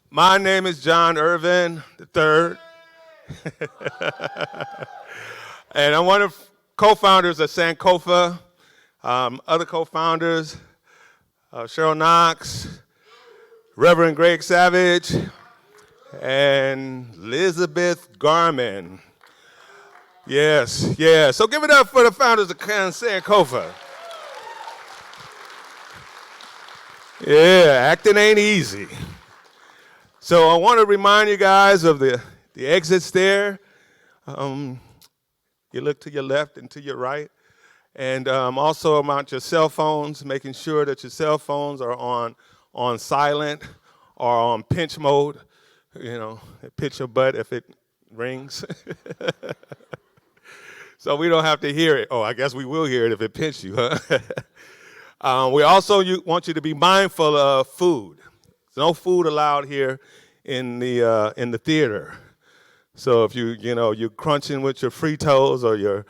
My name is John Irvin III, and I'm one of co-founders of Sankofa. Other co-founders, Cheryl Knox, Reverend Greg Savage, and Elizabeth Garman. Yes, yeah. So give it up for the founders of Sankofa. Yeah, acting ain't easy. So I want to remind you guys of the exits there. You look to your left and to your right. And also about your cell phones, making sure that your cell phones are on silent or on pinch mode. You know, pinch your butt if it rings. So we don't have to hear it. Oh, I guess we will hear it if it pinch you, huh? We also want you to be mindful of food. There's no food allowed here in the theater. So if you're crunching with your Fritos or your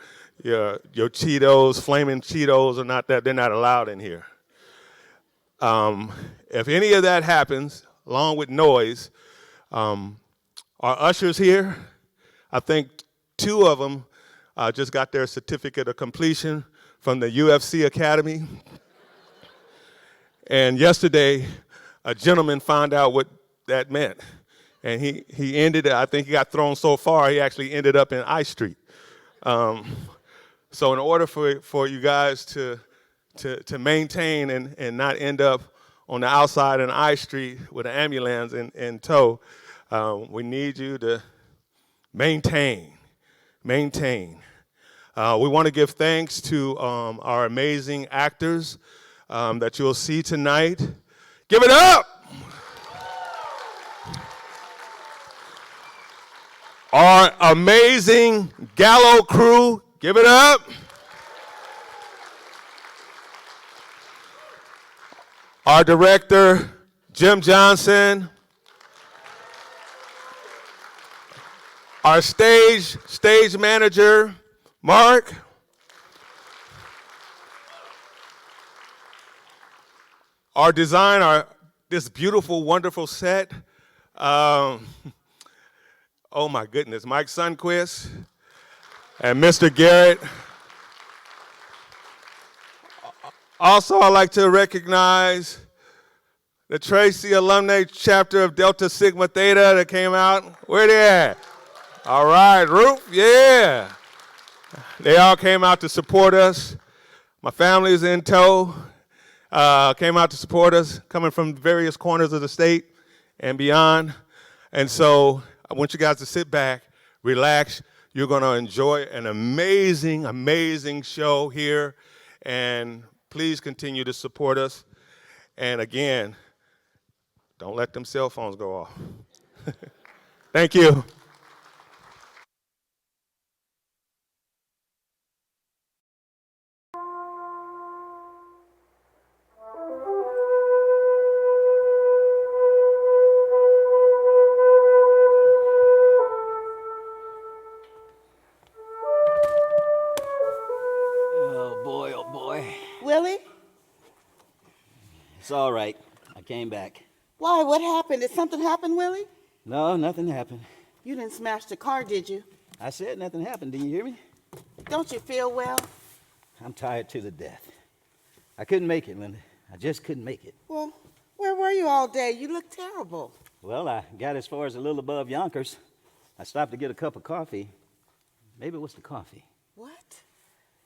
Cheetos, flaming Cheetos, they're not allowed in here. If any of that happens, along with noise, our ushers here, I think 2 of them just got their certificate of completion from the UFC Academy. And yesterday, a gentleman found out what that meant. And I think he got thrown so far, he actually ended up in I Street. So in order for you guys to maintain and not end up on the outside in I Street with an ambulance in tow, we need you to maintain. We want to give thanks to our amazing actors that you'll see tonight. Give it up! Our amazing Gallo crew, give it up. Our director, Jim Johnson. Our stage manager, Mark. Our design, this beautiful, wonderful set. Oh my goodness, Mike Sunquist and Mr. Garrett. Also, I'd like to recognize the Tracy Alumni chapter of Delta Sigma Theta that came out. Where they at? All right, Ruth, yeah. They all came out to support us. My family is in tow, came out to support us, coming from various corners of the state and beyond. And so I want you guys to sit back, relax. You're going to enjoy an amazing, amazing show here. And please continue to support us. And again, don't let them cell phones go off. Thank you. Oh boy. Willie? It's all right. I came back. Why? What happened? Did something happen, Willie? No, nothing happened. You didn't smash the car, did you? I said nothing happened. Did you hear me? Don't you feel well? I'm tired to the death. I couldn't make it, Linda. I just couldn't make it. Well, where were you all day? You look terrible. Well, I got as far as a little above Yonkers. I stopped to get a cup of coffee. Maybe it was the coffee. What?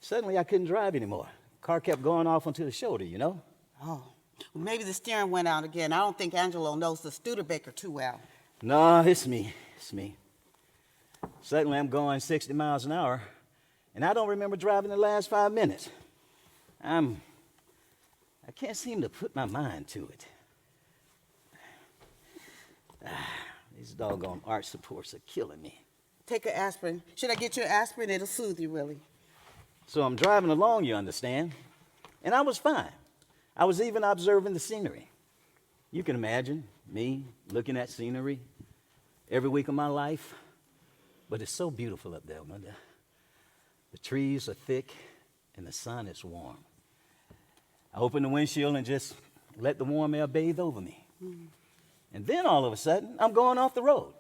Suddenly, I couldn't drive anymore. Car kept going off onto the shoulder, you know? Oh, well, maybe the steering went out again. I don't think Angelo knows the Studebaker too well. No, it's me. Suddenly, I'm going 60 miles an hour, and I don't remember driving the last 5 minutes. I can't seem to put my mind to it. These doggone arch supports are killing me. Take an aspirin. Should I get you an aspirin? It'll soothe you, Willie. So I'm driving along, you understand, and I was fine. I was even observing the scenery. You can imagine me looking at scenery every week of my life, but it's so beautiful up there, Linda. The trees are thick and the sun is warm. I open the windshield and just let the warm air bathe over me. And then all of a sudden, I'm going off the road.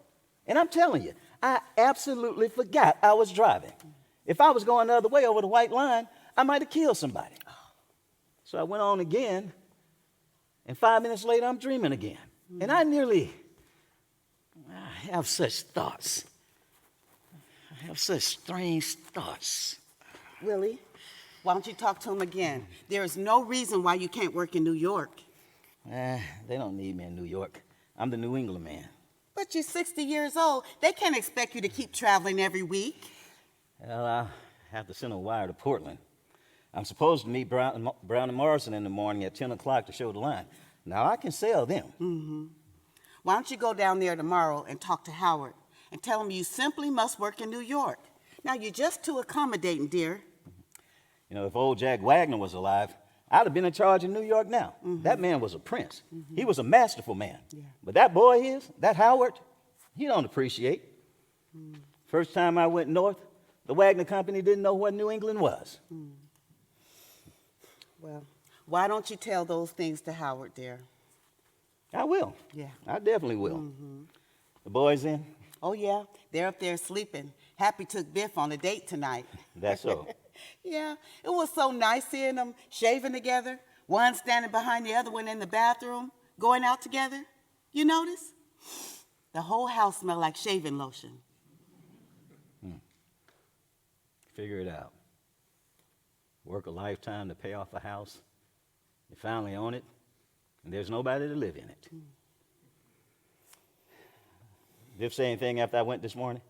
And I'm telling you, I absolutely forgot I was driving. If I was going the other way over the white line, I might have killed somebody. So I went on again, and 5 minutes later, I'm dreaming again. And I have such thoughts. I have such strange thoughts. Willie, why don't you talk to him again? There is no reason why you can't work in New York. They don't need me in New York. I'm the New England man. But you're 60 years old. They can't expect you to keep traveling every week. Well, I'll have to send a wire to Portland. I'm supposed to meet Brown and Morrison in the morning at 10 o'clock to show the line. Now, I can sell them. Mm-hmm. Why don't you go down there tomorrow and talk to Howard and tell him you simply must work in New York. Now, you're just too accommodating, dear. You know, if old Jack Wagner was alive, I'd have been in charge in New York now. Mm-hmm. That man was a prince. Mm-hmm. He was a masterful man. Yeah. But that boy that Howard, he don't appreciate. Mm. First time I went north, the Wagner Company didn't know what New England was. Mm. Well, why don't you tell those things to Howard, dear? I will. Yeah. I definitely will. Mm-hmm. The boys in? Oh, yeah. They're up there sleeping. Happy took Biff on a date tonight. That's so. Yeah. It was so nice seeing them shaving together, one standing behind the other one in the bathroom, going out together. You notice? The whole house smelled like shaving lotion. Figure it out. Work a lifetime to pay off a house. You finally own it, and there's nobody to live in it. Biff say anything after I went this morning?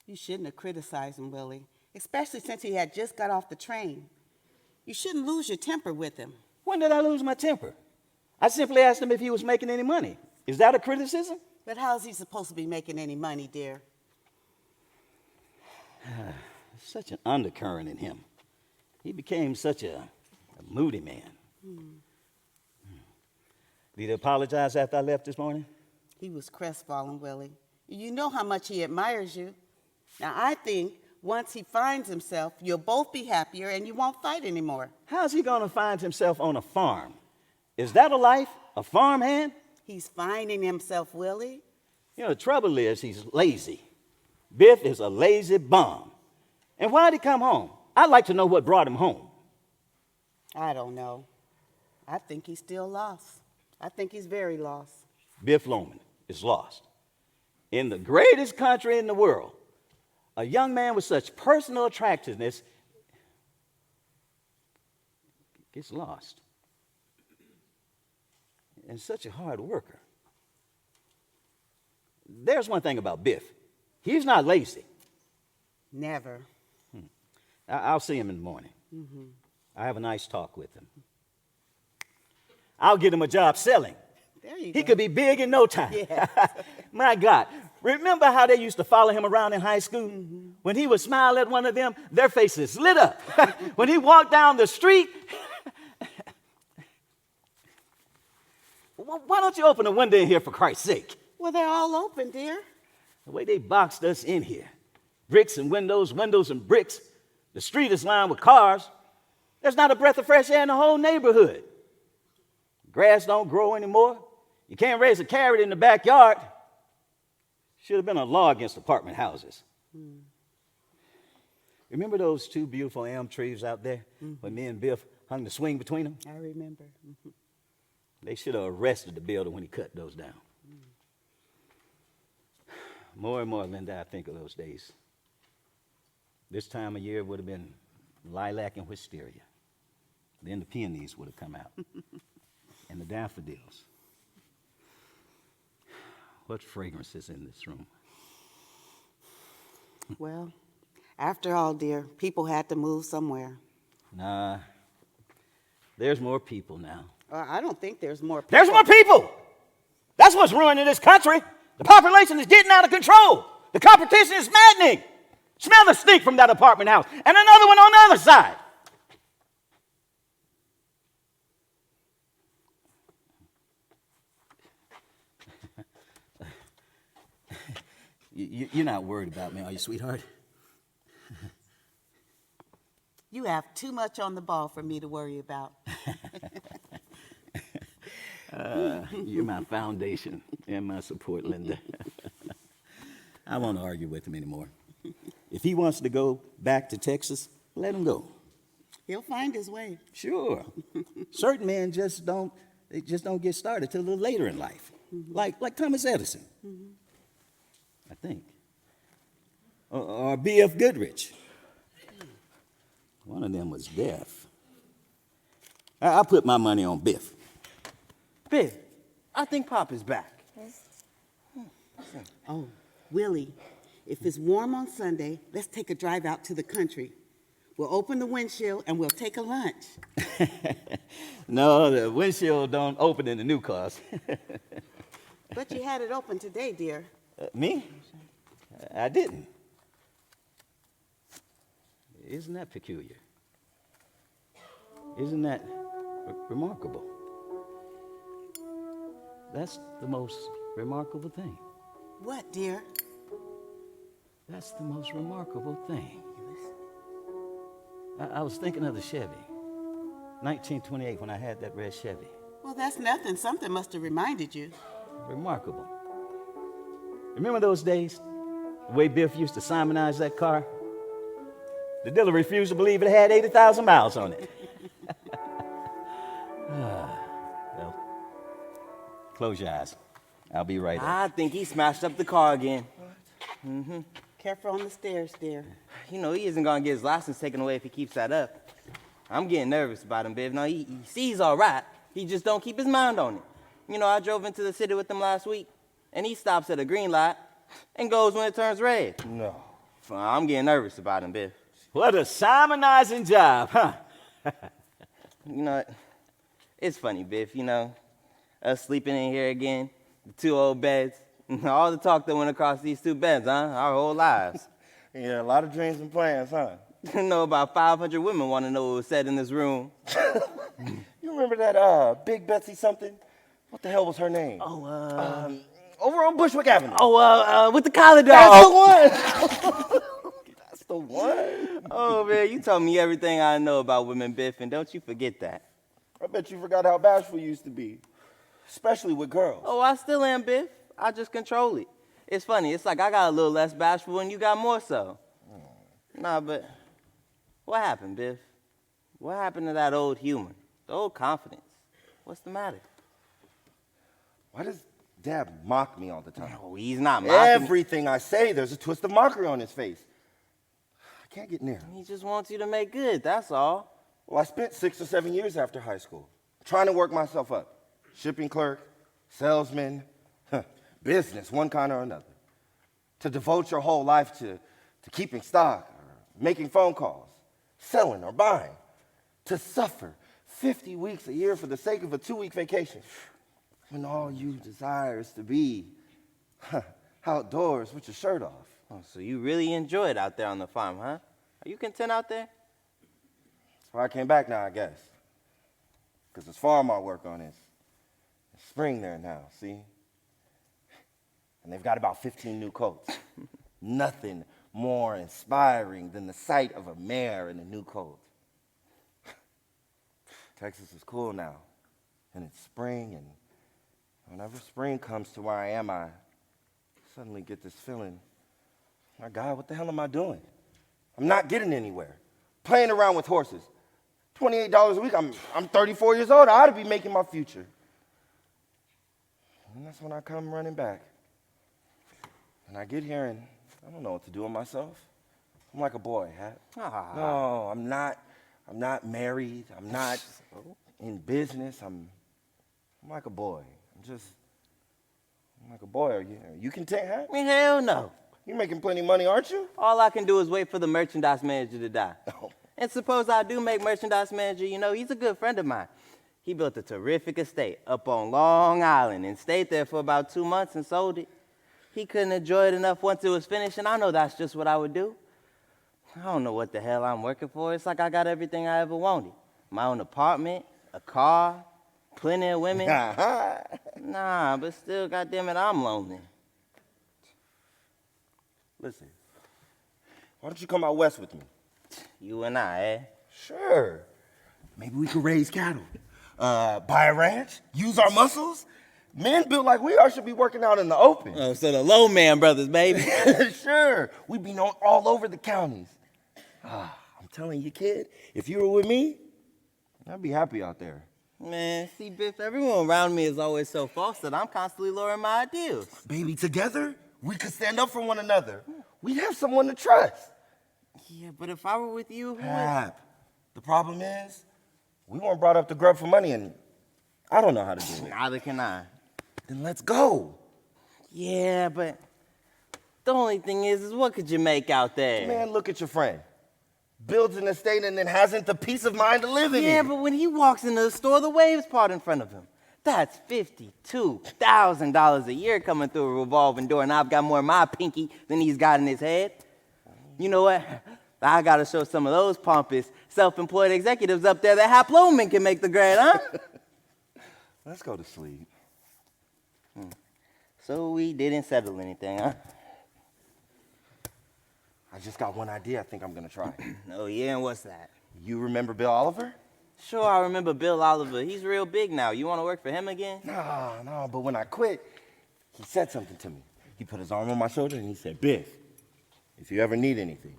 You shouldn't have criticized him, Willie, especially since he had just got off the train. You shouldn't lose your temper with him. When did I lose my temper? I simply asked him if he was making any money. Is that a criticism? But how is he supposed to be making any money, dear? Such an undercurrent in him. He became such a moody man. Did he apologize after I left this morning? He was crestfallen, Willie. You know how much he admires you. Now, I think once he finds himself, you'll both be happier and you won't fight anymore. How's he going to find himself on a farm? Is that a life? A farmhand? He's finding himself, Willie. You know, the trouble is he's lazy. Biff is a lazy bum. And why'd he come home? I'd like to know what brought him home. I don't know. I think he's still lost. I think he's very lost. Biff Loman is lost. In the greatest country in the world, a young man with such personal attractiveness gets lost. And such a hard worker. There's one thing about Biff. He's not lazy. Never. I'll see him in the morning. Mm-hmm. I have a nice talk with him. I'll get him a job selling. There you He go. could be big in no time. Yeah. My God. Remember how they used to follow him around in high school? Mm-hmm. When he would smile at one of them, their faces lit up. When he walked down the street, why don't you open a window in here for Christ's sake? Well, they're all open, dear. The way they boxed us in here. Bricks and windows, windows and bricks. The street is lined with cars. There's not a breath of fresh air in the whole neighborhood. Grass don't grow anymore. You can't raise a carrot in the backyard. Should have been a law against apartment houses. Remember those two beautiful elm trees out there when me and Biff hung the swing between them? I remember. They should have arrested the builder when he cut those down. More and more, Linda, I think of those days. This time of year would have been lilac and wisteria. Then the peonies would have come out. And the daffodils. What fragrance is in this room? Well, after all, dear, people had to move somewhere. Nah, there's more people now. I don't think there's more people. There's more people! That's what's ruining this country. The population is getting out of control. The competition is maddening. Smell the stink from that apartment house. And another one on the other side. You're not worried about me, are you, sweetheart? You have too much on the ball for me to worry about. You're my foundation and my support, Linda. I won't argue with him anymore. If he wants to go back to Texas, let him go. He'll find his way. Sure. Certain men just don't get started till a little later in life. Like Thomas Edison. I think. Or B.F. Goodrich. One of them was deaf. I'll put my money on Biff. Biff, I think Pop is back. Oh, Willie, if it's warm on Sunday, let's take a drive out to the country. We'll open the windshield and we'll take a lunch. No, the windshield don't open in the new cars. But you had it open today, dear. Me? I didn't. Isn't that peculiar? Isn't that remarkable? That's the most remarkable thing. What, dear? That's the most remarkable thing. I was thinking of the Chevy. 1928, when I had that red Chevy. Well, that's nothing. Something must have reminded you. Remarkable. Remember those days? The way Biff used to Simonize that car? The dealer refused to believe it had 80,000 miles on it. Well, close your eyes. I'll be right there. I think he smashed up the car again. Careful on the stairs, dear. You know, he isn't gonna get his license taken away if he keeps that up. I'm getting nervous about him, Biff. No, he sees all right. He just don't keep his mind on it. You know, I drove into the city with him last week, and he stops at a green light and goes when it turns red. No. I'm getting nervous about him, Biff. What a Simonizing job, huh? You know, it's funny, Biff, you know, us sleeping in here again, the two old beds, all the talk that went across these two beds, huh? Our whole lives. Yeah, a lot of dreams and plans, huh? You know, about 500 women want to know what was said in this room. You remember that Big Betsy something? What the hell was her name? Over on Bushwick Avenue. With the collar down. That's the one. That's the one. Oh, man, you told me everything I know about women, Biff, and don't you forget that. I bet you forgot how bashful you used to be, especially with girls. Oh, I still am, Biff. I just control it. It's funny. It's like I got a little less bashful and you got more so. Nah, but what happened, Biff? What happened to that old humor, the old confidence? What's the matter? Why does Dad mock me all the time? Oh, he's not mocking. Everything I say, there's a twist of mockery on his face. I can't get near him. He just wants you to make good, that's all. Well, I spent 6 or 7 years after high school trying to work myself up. Shipping clerk, salesman, business, one kind or another. To devote your whole life to keeping stock, or making phone calls, selling or buying. To suffer 50 weeks a year for the sake of a 2-week vacation. When all you desire is to be outdoors with your shirt off. Oh, so you really enjoy it out there on the farm, huh? Are you content out there? That's why I came back now, I guess. Because this farm I work on is spring there now, see? And they've got about 15 new coats. Nothing more inspiring than the sight of a mare in a new coat. Texas is cool now, and it's spring, and whenever spring comes to where I am, I suddenly get this feeling, my God, what the hell am I doing? I'm not getting anywhere. Playing around with horses. $28 a week, I'm 34 years old, I ought to be making my future. And that's when I come running back. And I get here and I don't know what to do with myself. I'm like a boy, huh? No, I'm not married. I'm not in business. I'm like a boy. I'm like a boy. Are you content, huh? I mean, hell no. You're making plenty of money, aren't you? All I can do is wait for the merchandise manager to die. Oh. And suppose I do make merchandise manager, you know, he's a good friend of mine. He built a terrific estate up on Long Island and stayed there for about 2 months and sold it. He couldn't enjoy it enough once it was finished, and I know that's just what I would do. I don't know what the hell I'm working for. It's like I got everything I ever wanted. My own apartment, a car, plenty of women. Nah, but still, goddammit, I'm lonely. Listen, why don't you come out west with me? You and I, eh? Sure. Maybe we could raise cattle, Buy a ranch? Use our muscles? Men built like we are should be working out in the open. Oh, so the low man brothers, baby. Sure, we be known all over the counties. I'm telling you, kid, if you were with me, I'd be happy out there. Man, see, Biff, everyone around me is always so false that I'm constantly lowering my ideals. Baby, together, we could stand up for one another. We'd have someone to trust. Yeah, but if I were with you, who would... Pap, the problem is, we weren't brought up to grub for money, and I don't know how to do it. Neither can I. Then let's go. Yeah, but the only thing is what could you make out there? Man, look at your friend. Builds an estate and then hasn't the peace of mind to live in it. Yeah, but when he walks into the store, the waves part in front of him. That's $52,000 a year coming through a revolving door, and I've got more in my pinky than he's got in his head. You know what? I gotta show some of those pompous, self-employed executives up there that Haplowman can make the grade, huh? Let's go to sleep. So we didn't settle anything, huh? I just got one idea I think I'm gonna try. Oh, yeah, and what's that? You remember Bill Oliver? Sure, I remember Bill Oliver. He's real big now. You want to work for him again? No, but when I quit, he said something to me. He put his arm on my shoulder and he said, Biff, if you ever need anything,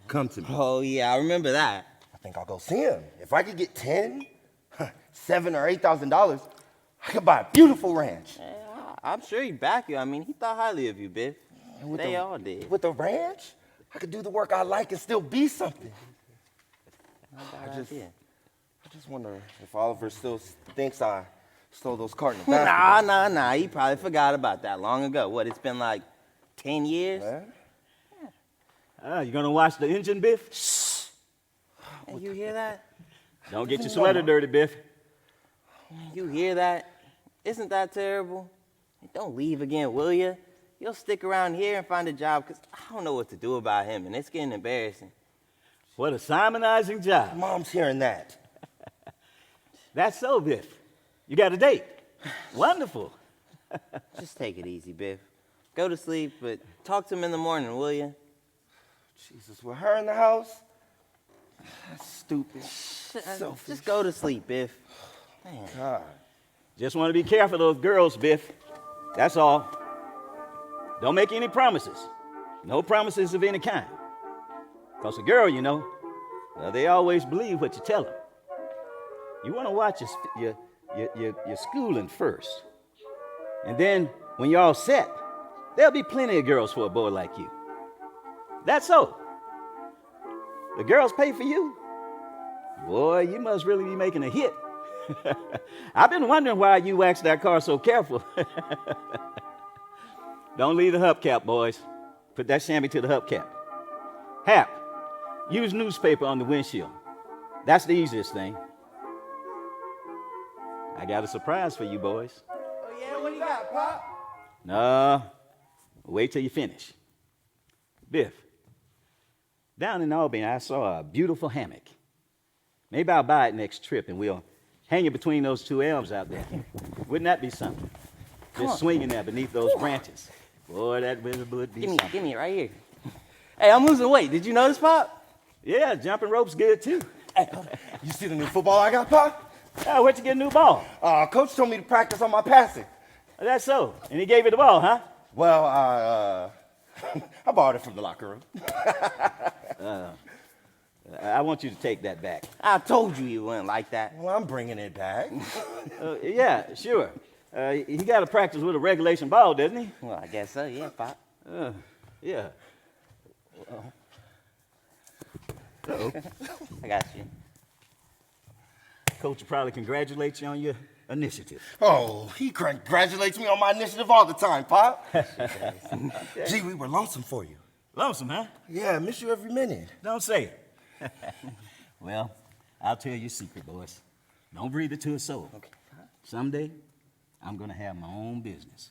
come to me. Oh, yeah, I remember that. I think I'll go see him. If I could get $7,000 or $8,000, I could buy a beautiful ranch. Yeah, I'm sure he'd back you. I mean, he thought highly of you, Biff. And They all did. With the ranch, I could do the work I like and still be something. I just wonder if Oliver still thinks I stole those cartons of basketball. Nah. He probably forgot about that long ago. What, it's been like 10 years? Man. You gonna wash the engine, Biff? Hey, you hear that? Don't get your sweater dirty, Biff. You hear that? Isn't that terrible? Don't leave again, will you? You'll stick around here and find a job, because I don't know what to do about him, and it's getting embarrassing. What a Simonizing job. Mom's hearing that. That's so, Biff. You got a date. Wonderful. Just take it easy, Biff. Go to sleep, but talk to him in the morning, will you? Jesus, with her in the house? That's stupid. Selfish. Just go to sleep, Biff. Man. God. Just want to be careful of those girls, Biff. That's all. Don't make any promises. No promises of any kind. Because a girl, you know, well, they always believe what you tell them. You want to watch your schooling first. And then when you're all set, there'll be plenty of girls for a boy like you. That's so. The girls pay for you. Boy, you must really be making a hit. I've been wondering why you waxed that car so careful. Don't leave the hubcap, boys. Put that chamois to the hubcap. Hap, use newspaper on the windshield. That's the easiest thing. I got a surprise for you, boys. Oh, yeah? What do you got, Pop? No, wait till you finish. Biff, down in Albany, I saw a beautiful hammock. Maybe I'll buy it next trip and we'll hang it between those two elms out there. Wouldn't that be something? Just swinging there beneath those branches. Boy, that would be something. Give me it right here. Hey, I'm losing weight. Did you notice, Pop? Yeah, jumping rope's good too. Hey, you see the new football I got, Pop? Where'd you get a new ball? Coach told me to practice on my passing. That's so. And he gave you the ball, huh? Well, I borrowed it from the locker room. I want you to take that back. I told you wouldn't like that. Well, I'm bringing it back. Yeah, sure. He got to practice with a regulation ball, doesn't he? Well, I guess so, yeah, Pop. Yeah. I got you. Coach will probably congratulate you on your initiative. Oh, he congratulates me on my initiative all the time, Pop. Gee, we were lonesome for you. Lonesome, huh? Yeah, I miss you every minute. Don't say it. Well, I'll tell you a secret, boys. Don't breathe it to a soul. Okay. Someday, I'm going to have my own business,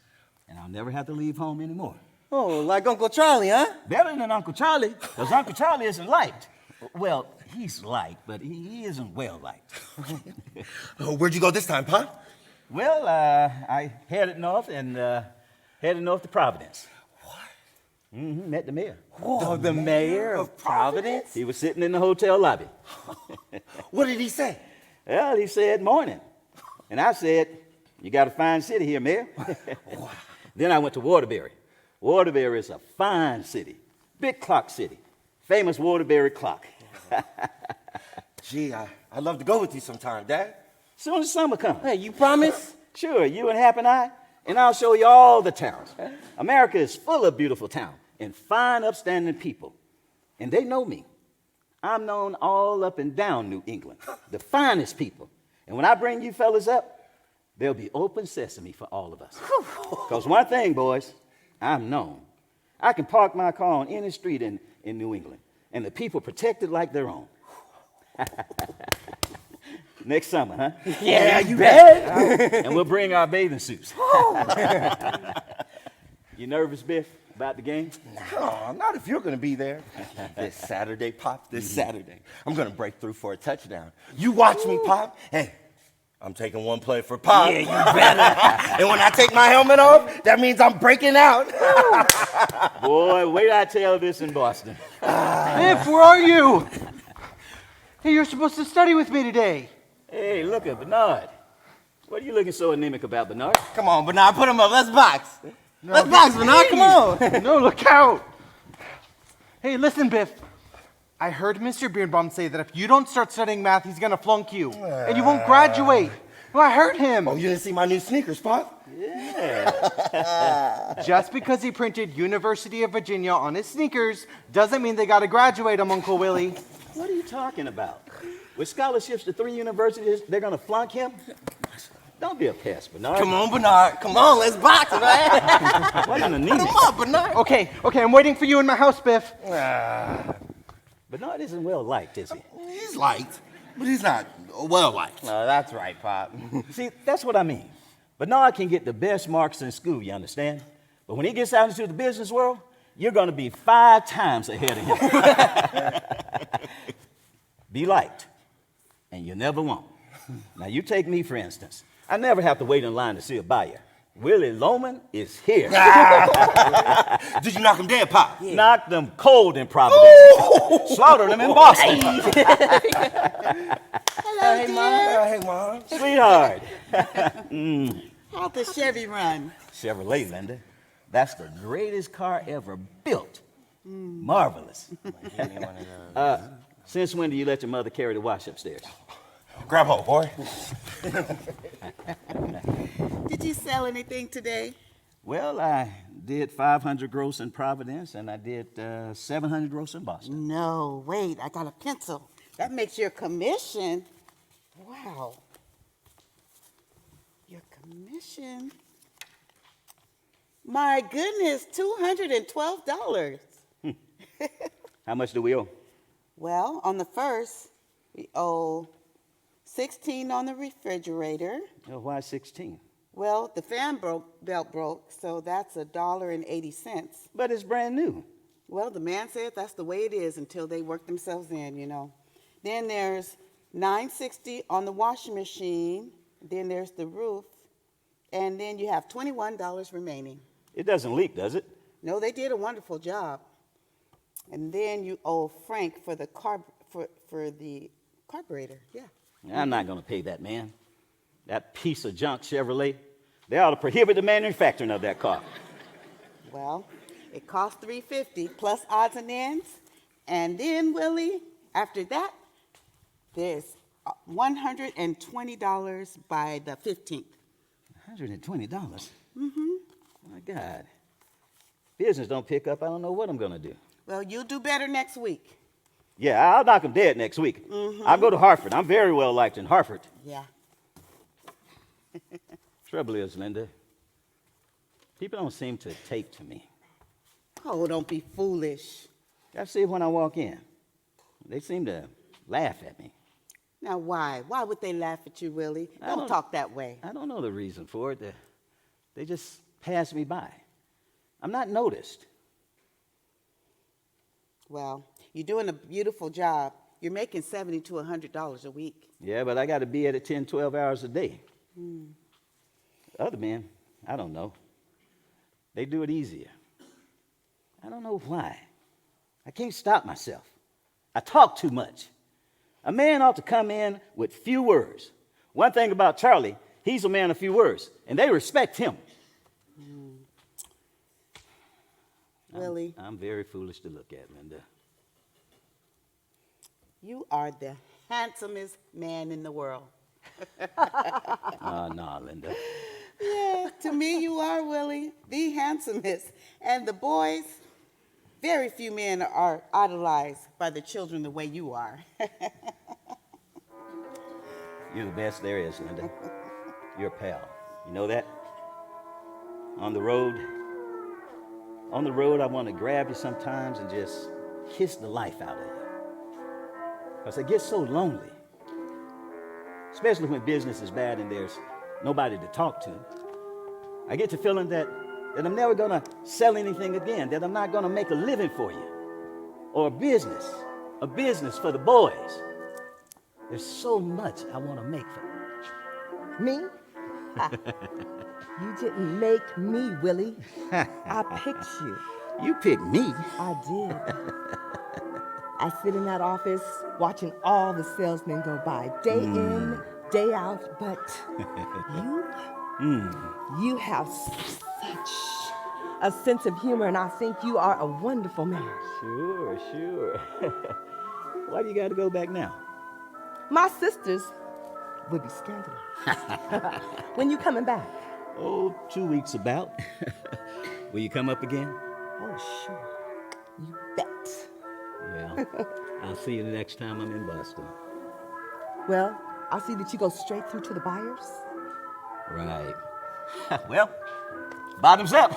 and I'll never have to leave home anymore. Oh, like Uncle Charlie, huh? Better than Uncle Charlie, because Uncle Charlie isn't liked. Well, he's liked, but he isn't well liked. Where'd you go this time, Pop? Well, I headed north to Providence. What? Met the mayor. Whoa, the mayor of Providence? He was sitting in the hotel lobby. What did he say? Well, he said, morning. And I said, you got a fine city here, Mayor. Then I went to Waterbury. Waterbury is a fine city, big clock city, famous Waterbury clock. Gee, I'd love to go with you sometime, Dad. Soon as summer comes. Hey, you promise? Sure, you and Hap and I, and I'll show you all the towns. America is full of beautiful towns and fine, upstanding people. And they know me. I'm known all up and down New England, the finest people. And when I bring you fellas up, there'll be open sesame for all of us. Because one thing, boys, I'm known. I can park my car on any street in New England, and the people protect it like their own. Next summer, huh? Yeah, you bet. And we'll bring our bathing suits. You nervous, Biff, about the game? No, not if you're going to be there. This Saturday, Pop, this Saturday. I'm going to break through for a touchdown. You watch me, Pop. Hey, I'm taking one play for Pop. Yeah, you better. And when I take my helmet off, that means I'm breaking out. Boy, wait till I tell this in Boston. Biff, where are you? Hey, you're supposed to study with me today. Hey, look at Bernard. What are you looking so anemic about, Bernard? Come on, Bernard, put him up. Let's box. Let's box, Bernard. Come on. No, look out. Hey, listen, Biff. I heard Mr. Beardbaum say that if you don't start studying math, he's going to flunk you. And you won't graduate. Well, I heard him. Oh, you didn't see my new sneakers, Pop? Just because he printed University of Virginia on his sneakers doesn't mean they got to graduate him, Uncle Willie. What are you talking about? With scholarships to 3 universities, they're going to flunk him? Don't be a pest, Bernard. Come on, Bernard. Come on, let's box, man. What an Put anemic. him up, Bernard. Okay, I'm waiting for you in my house, Biff. Bernard isn't well liked, is he? He's liked, but he's not well liked. No, that's right, Pop. See, that's what I mean. Bernard can get the best marks in school, you understand? But when he gets out into the business world, you're going to be 5 times ahead of him. Be liked, and you never won't. Now, you take me, for instance. I never have to wait in line to see a buyer. Willie Loman is here. Did you knock him dead, Pop? Knocked them cold in Providence. Slaughtered them in Boston. Hello, Hey, dear. Mom. Hey, Mom. Sweetheart. How'd the Chevy run? Chevrolet, Linda. That's the greatest car ever built. Marvelous. Since when do you let your mother carry the wash upstairs? Grab hold, boy. Did you sell anything today? Well, I did 500 gross in Providence, and I did 700 gross in Boston. No, wait, I got a pencil. That makes your commission. Wow. Your commission. My goodness, $212. How much do we owe? Well, on the first, we owe 16 on the refrigerator. Oh, why 16? Well, the belt broke, so that's $1.80. But it's brand new. Well, the man said that's the way it is until they work themselves in, you know. Then there's $9.60 on the washing machine. Then there's the roof. And then you have $21 remaining. It doesn't leak, does it? No, they did a wonderful job. And then you owe Frank for the carburetor. Yeah. I'm not going to pay that man. That piece of junk Chevrolet. They ought to prohibit the manufacturing of that car. Well, it cost $350 plus odds and ends. And then, Willie, after that, there's $120 by the 15th. $120? Mm-hmm. My God. Business don't pick up, I don't know what I'm going to do. Well, you'll do better next week. Yeah, I'll knock him dead next week. I'll go to Hartford. I'm very well liked in Hartford. Yeah. Trouble is, Linda, people don't seem to take to me. Oh, don't be foolish. I see it when I walk in. They seem to laugh at me. Now, why? Why would they laugh at you, Willie? Don't talk that way. I don't know the reason for it. They just pass me by. I'm not noticed. Well, you're doing a beautiful job. You're making $70 to $100 a week. Yeah, but I got to be at it 10, 12 hours a day. Other men, I don't know. They do it easier. I don't know why. I can't stop myself. I talk too much. A man ought to come in with few words. One thing about Charlie, he's a man of few words, and they respect him. Willie, I'm very foolish to look at, Linda. you are the handsomest man in the world. No, Linda. Yeah, to me you are, Willie, the handsomest. And the boys, very few men are idolized by the children the way you are. You're the best there is, Linda. You're a pal. You know that? On the road, I want to grab you sometimes and just kiss the life out of you. Because I get so lonely. Especially when business is bad and there's nobody to talk to. I get to feeling that I'm never going to sell anything again, that I'm not going to make a living for you. Or a business for the boys. There's so much I want to make for them. Me? You didn't make me, Willie. I picked you. You picked me. I did. I sit in that office watching all the salesmen go by, day in, day out, but you have such a sense of humor, and I think you are a wonderful man. Sure. Why do you got to go back now? My sisters would be scandalized. When you coming back? Oh, 2 weeks about. Will you come up again? Oh, sure. You bet. Well, I'll see you the next time I'm in Boston. Well, I see that you go straight through to the buyers. Right. Well, bottoms up.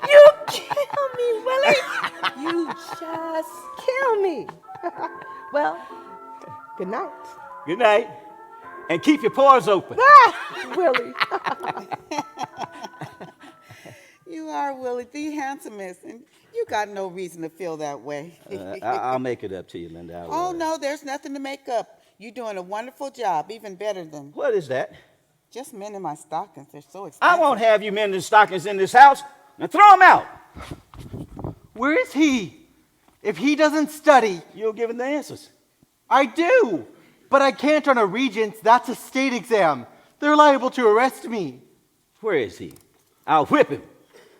You kill me, Willie. You just kill me. Well, good night. Good night. And keep your pores open. Willie. You are, Willie, the handsomest, and you got no reason to feel that way. I'll make it up to you, Linda. Oh, no, there's nothing to make up. You're doing a wonderful job, even better than What is that? just mending my stockings. They're so expensive. I won't have you mending stockings in this house. Now throw them out. Where is he? If he doesn't study, You'll give him the answers. I do. But I can't on a Regents. That's a state exam. They're liable to arrest me. Where is he? I'll whip him.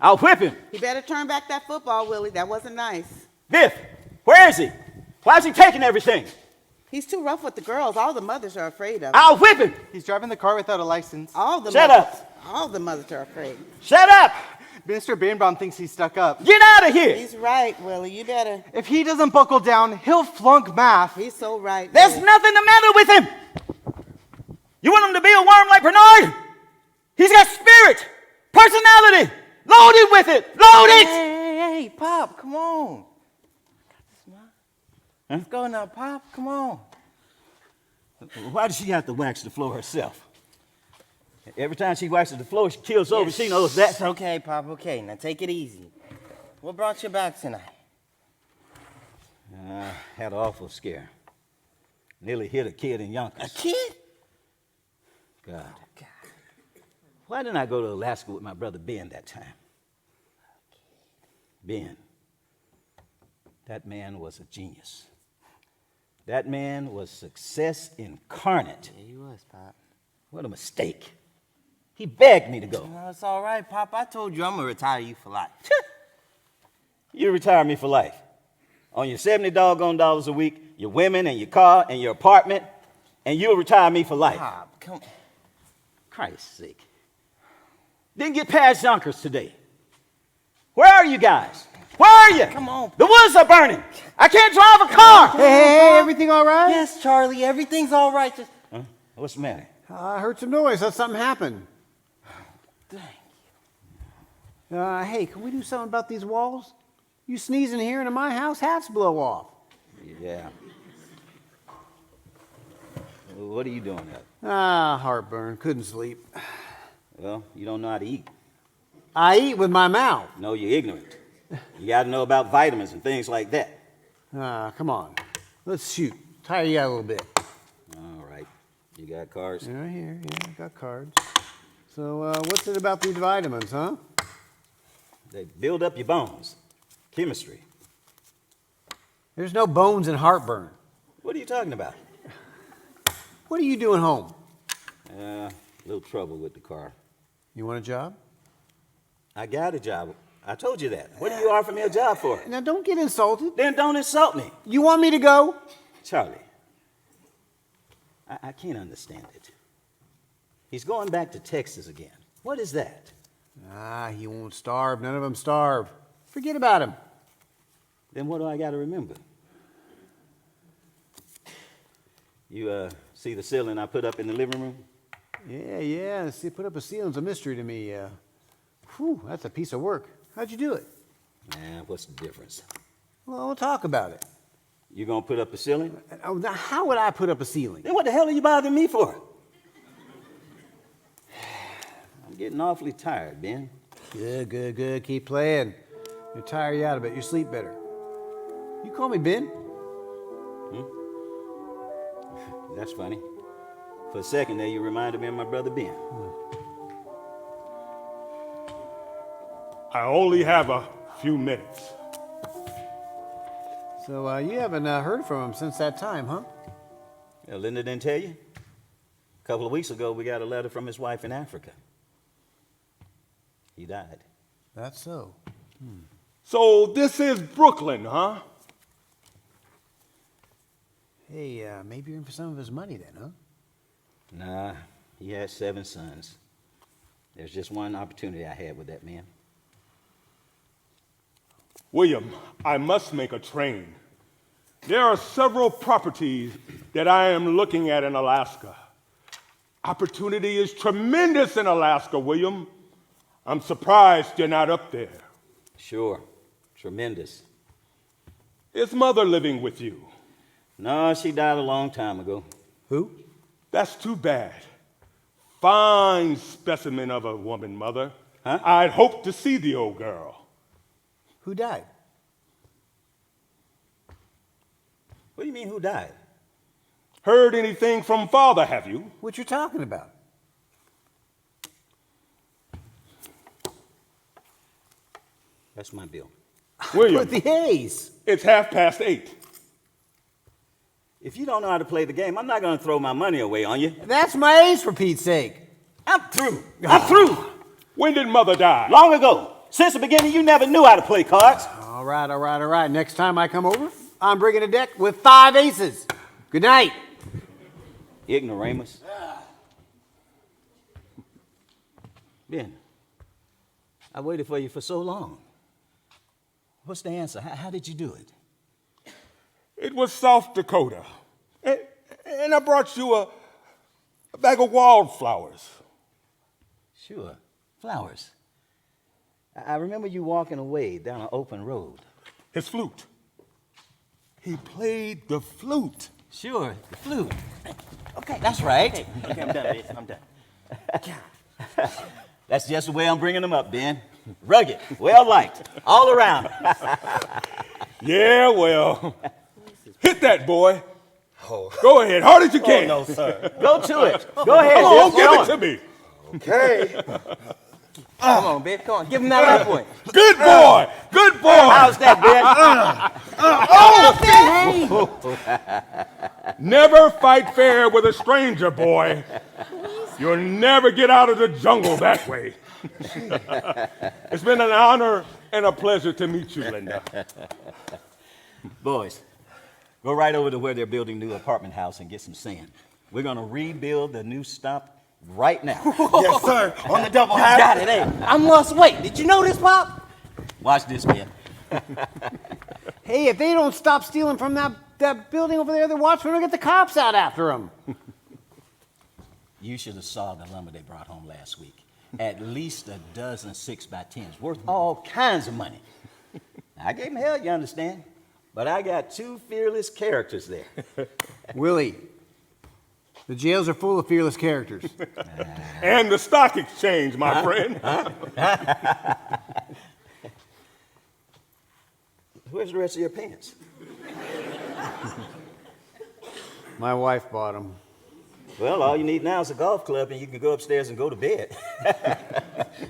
I'll whip him. You better turn back that football, Willie. That wasn't nice. Biff, where is he? Why is he taking everything? He's too rough with the girls. All the mothers are afraid of him. I'll whip him. He's driving the car without a license. All the Shut mothers, up. All the mothers are afraid. Shut up. Mr. Birnbaum thinks he's stuck up. Get out of here. He's right, Willie. You better. If he doesn't buckle down, he'll flunk math. He's so right. There's Willie. nothing the matter with him. You want him to be a worm like Bernard? He's got spirit, personality, loaded with it. Loaded. Hey, Pop, come on. Let's go now, Pop, come on. Why does she have to wax the floor herself? Every time she waxes the floor, she kills over. She knows that. It's okay, Pop, okay. Now take it easy. What brought you back tonight? Had an awful scare. Nearly hit a kid in Yonkers. A kid? God. Why didn't I go to Alaska with my brother Ben that time? Ben. That man was a genius. That man was success incarnate. Yeah, he was, Pop. What a mistake. He begged me to go. No, it's all right, Pop. I told you I'm going to retire you for life. You retire me for life. On your $70 dollars a week, your women and your car and your apartment, and you'll retire me for life. Pop, come on. Christ's sake. Didn't get past Yonkers today. Where are you guys? Where are you? Come on. The woods are burning. I can't drive a car. Hey, everything all right? Yes, Charlie, everything's all right. Just Huh? What's the matter? I heard some noise. Thought something happened. thank Hey, can we do something about these walls? You sneeze in here and in my house, hats blow off. Yeah. What are you doing up? Heartburn. Couldn't sleep. Well, you don't know how to eat. I eat with my mouth. No, you're ignorant. You got to know about vitamins and things like that. Come on. Let's shoot. Tire you out a little bit. All right. You got cards? Right here. Yeah, I got cards. So, what's it about these vitamins, huh? They build up your bones. Chemistry. There's no bones in heartburn. What are you talking about? What are you doing home? A little trouble with the car. You want a job? I got a job. I told you that. What do you offer me a job for? Now, don't get insulted. Then don't insult me. You want me to go? Charlie, I can't understand it. He's going back to Texas again. What is that? He won't starve. None of them starve. Forget about him. Then what do I got to remember? You see the ceiling I put up in the living room? Yeah. See, put up a ceiling's a mystery to me. Whew, that's a piece of work. How'd you do it? Man, what's the difference? Well, we'll talk about it. You gonna put up a ceiling? Oh, now, how would I put up a ceiling? Then what the hell are you bothering me for? I'm getting awfully tired, Ben. Good. Keep playing. You tire you out a bit. You sleep better. You call me Ben? That's funny. For a second there, you reminded me of my brother Ben. I only have a few minutes. So you haven't heard from him since that time, huh? Yeah, Linda didn't tell you? A couple of weeks ago, we got a letter from his wife in Africa. He died. That's so. So this is Brooklyn, huh? Hey, maybe you're in for some of his money then, huh? Nah, he had 7 sons. There's just one opportunity I had with that man. William, I must make a train. There are several properties that I am looking at in Alaska. Opportunity is tremendous in Alaska, William. I'm surprised you're not up there. Sure, tremendous. Is mother living with you? No, she died a long time ago. Who? That's too bad. Fine specimen of a woman, mother. Huh? I'd hoped to see the old girl. Who died? What do you mean, who died? Heard anything from father, have you? What you talking about? That's my bill. William, Put the A's. it's 8:30. If you don't know how to play the game, I'm not going to throw my money away on you. That's my ace, for Pete's sake. I'm through. I'm through. When did mother die? Long ago. Since the beginning, you never knew how to play cards. All right. Next time I come over, I'm bringing a deck with 5 aces. Good night. Ignoramus. Ben, I waited for you for so long. What's the answer? How did you do it? It was South Dakota. And I brought you a bag of wildflowers. Sure, flowers. I remember you walking away down an open road. His flute. He played the flute. Sure, the flute. Okay, that's right. Okay, I'm done, bitch. I'm done. That's just the way I'm bringing them up, Ben. Rugged, well-liked, all around. Yeah, well, hit that, boy. Go ahead, hard as you can. No, sir. Go to it. Go ahead. Come on, Biff. give Go it to on. me. Okay. Come on, Biff. Come on. Give him that left point. Good boy. Good boy. How's that, Ben? Never fight fair with a stranger, boy. You'll never get out of the jungle that way. It's been an honor and a pleasure to meet you, Linda. Boys, go right over to where they're building a new apartment house and get some sand. We're going to rebuild the new stop right now. Yes, sir. On the double You hat. got it, hey. I'm lost weight. Did you know this, Pop? Watch this, Ben. Hey, if they don't stop stealing from that building over there, the watchman will get the cops out after them. You should have saw the lumber they brought home last week. At least a dozen 6x10s, worth all kinds of money. I gave them hell, you understand? But I got 2 fearless characters there. Willie, the jails are full of fearless characters. And the stock exchange, my friend. Where's the rest of your pants? My wife bought them. Well, all you need now is a golf club, and you can go upstairs and go to bed.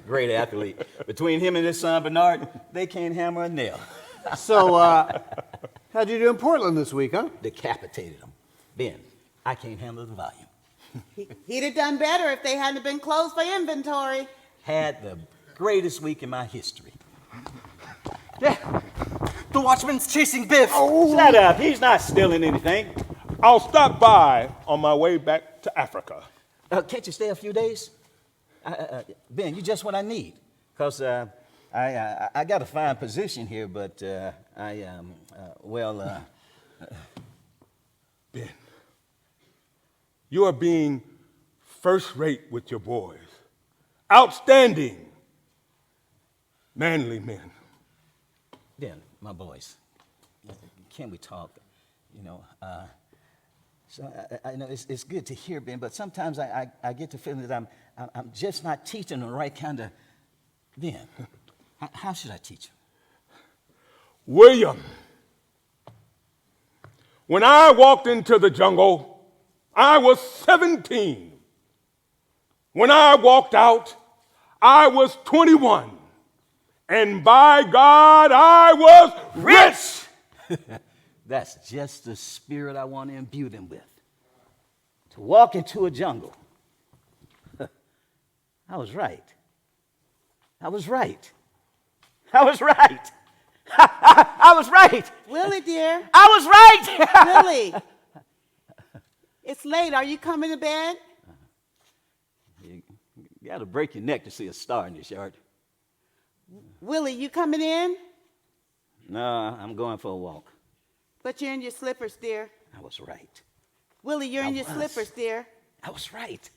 Great athlete. Between him and his son, Bernard, they can't hammer a nail. So, How'd you do in Portland this week, huh? Decapitated them. Ben, I can't handle the volume. He'd have done better if they hadn't been closed for inventory. Had the greatest week in my history. Yeah. The watchman's chasing Biff. Shut up. He's not stealing anything. I'll stop by on my way back to Africa. Can't you stay a few days? Ben, you're just what I need. Because I got a fine position here, but Ben, you are being first rate with your boys. Outstanding, manly men. Ben, my boys, can we talk? You know, so I know it's good to hear, Ben, but sometimes I get the feeling that I'm just not teaching the right kind of. Ben, how should I teach him? William, when I walked into the jungle, I was 17. When I walked out, I was 21. And by God, I was rich. That's just the spirit I want to imbue them with. To walk into a jungle. I was right. I was right. I was right. I was right. Willie, dear. I was right. Willie. It's late. Are you coming to bed? You got to break your neck to see a star in this yard. Willie, you coming in? No, I'm going for a walk. But you're in your slippers, dear. I was right. Willie, you're in your was. slippers, dear. I was right.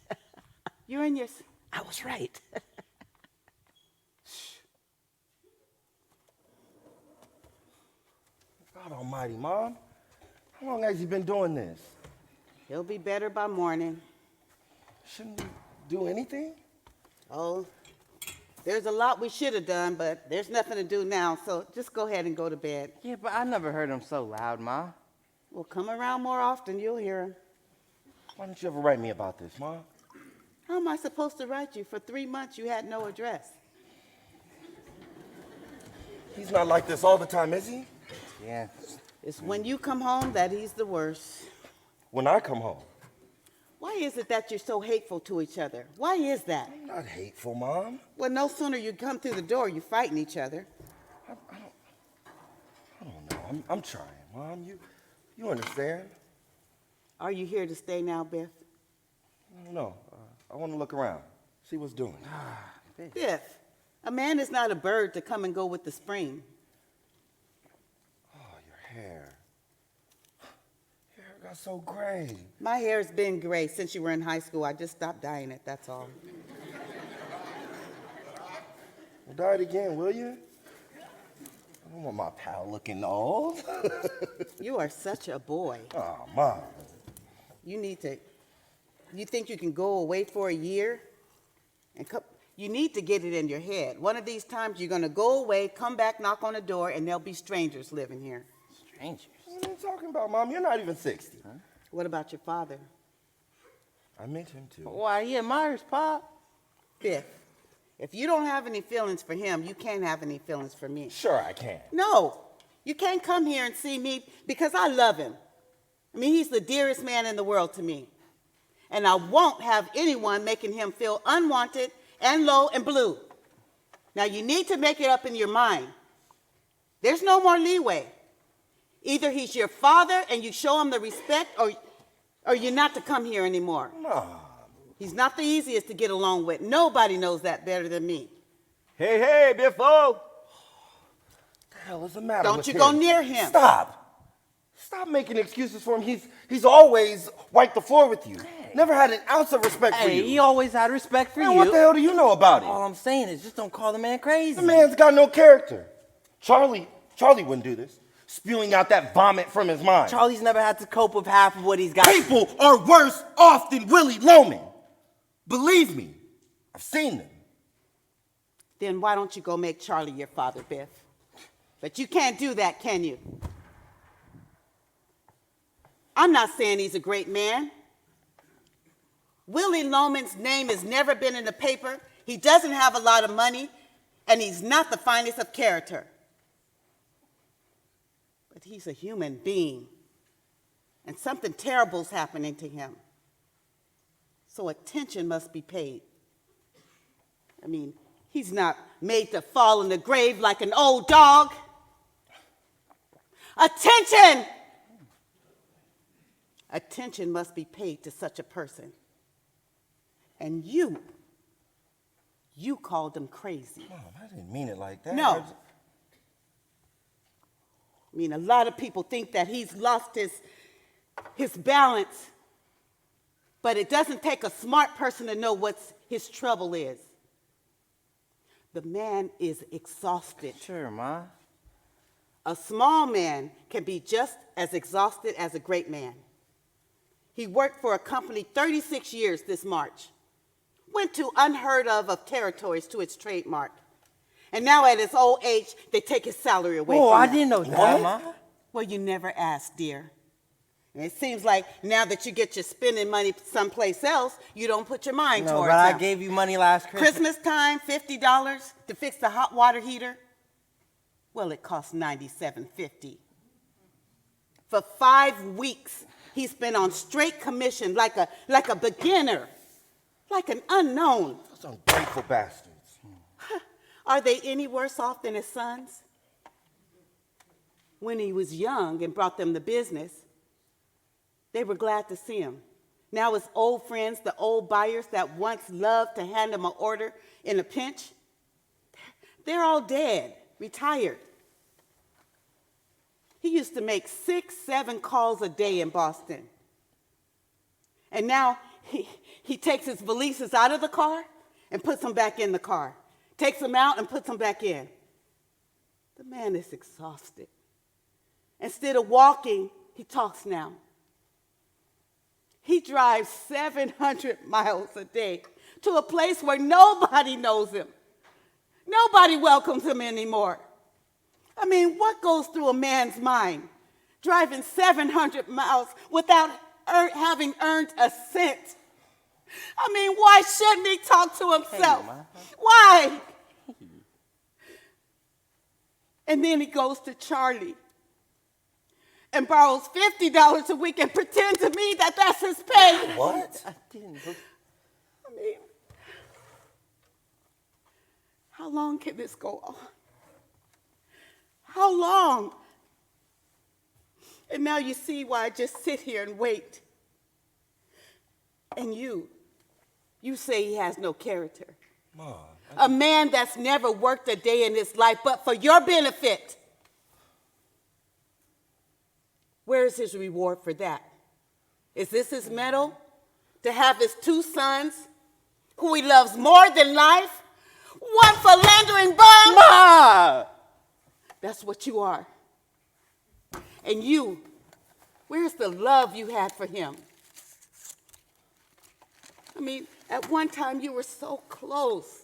You're in your... I was right. God almighty, Mom. How long has he been doing this? He'll be better by morning. Shouldn't he do anything? Oh, there's a lot we should have done, but there's nothing to do now, so just go ahead and go to bed. Yeah, but I never heard him so loud, Ma. Well, come around more often, you'll hear him. Why don't you ever write me about this, Mom? How am I supposed to write you? For 3 months, you had no address. He's not like this all the time, is he? Yeah. It's when you come home that he's the worst. When I come home. Why is it that you're so hateful to each other? Why is that? I'm not hateful, Mom. Well, no sooner you come through the door, you're fighting each other. I don't know. I'm trying, Mom. You understand? Are you here to stay now, Biff? I don't know. I want to look around, see what's doing. Biff, a man is not a bird to come and go with the spring. Oh, your hair. Your hair got so gray. My hair's been gray since you were in high school. I just stopped dyeing it, that's all. Well, dye it again, will you? I don't want my pal looking old. You are such a boy. Oh, Mom. You think you can go away for a year? You need to get it in your head. One of these times you're going to go away, come back, knock on the door, and there'll be strangers living here. Strangers. What are you talking about, Mom? You're not even 60. Huh? What about your father? I meant him too. Why, he admires Pop. Biff, if you don't have any feelings for him, you can't have any feelings for me. Sure I can. No, you can't come here and see me because I love him. I mean, he's the dearest man in the world to me. And I won't have anyone making him feel unwanted and low and blue. Now, you need to make it up in your mind. There's no more leeway. Either he's your father and you show him the respect, or you're not to come here anymore. Mom. He's not the easiest to get along with. Nobody knows that better than me. Hey, Biffo. What the hell is the matter Don't with you him? go near him. Stop making excuses for him. He's always wiped the floor with you. Never had an ounce of respect for you. He always had respect for Man, you. what the hell do you know about it? All I'm saying is just don't call the man crazy. The man's got no character. Charlie wouldn't do this. Spewing out that vomit from his mind. Charlie's never had to cope with half of what he's got. People are worse off than Willie Loman. Believe me, I've seen them. Then why don't you go make Charlie your father, Biff? But you can't do that, can you? I'm not saying he's a great man. Willie Loman's name has never been in the paper. He doesn't have a lot of money, and he's not the finest of character. But But he's a human being, and something terrible's happening to him. So attention must be paid. I mean, he's not made to fall in the grave like an old dog. Attention! Attention must be paid to such a person. And you called him crazy. Mom, I didn't mean it like that. No. I mean, a lot of people think that he's lost his balance, but it doesn't take a smart person to know what his trouble is. The man is exhausted. Sure, Ma. A small man can be just as exhausted as a great man. He worked for a company 36 years this March, went to unheard of territories to its trademark. And now at his old age, they take his salary away Oh, from I him. didn't know that, Ma. Well, you never asked, dear. And it seems like now that you get your spending money someplace else, you don't put your mind No, towards but I him. gave you money last Christmas time, $50 to fix the hot water heater. Well, it cost $97.50. For 5 weeks, he's been on straight commission like a beginner, like an unknown. Those ungrateful bastards. Are they any worse off than his sons? When he was young and brought them the business, they were glad to see him. Now his old friends, the old buyers that once loved to hand him an order in a pinch, they're all dead, retired. He used to make 6, 7 calls a day in Boston. And now he takes his valises out of the car and puts them back in the car. Takes them out and puts them back in. The man is exhausted. Instead of walking, he talks now. He drives 700 miles a day to a place where nobody knows him. Nobody welcomes him anymore. I mean, what goes through a man's mind driving 700 miles without having earned a cent? I mean, why shouldn't he talk to himself? Why? And then he goes to Charlie and borrows $50 a week and pretends to me that that's his pay. What? I didn't. I mean, how long can this go on? How long? And now you see why I just sit here and wait. And you say he has no character. Mom. A man that's never worked a day in his life, but for your benefit. Where's his reward for that? Is this his medal? To have his 2 sons, who he loves more than life, one philandering bum? Ma! That's what you are. And you, where's the love you had for him? I mean, at one time you were so close.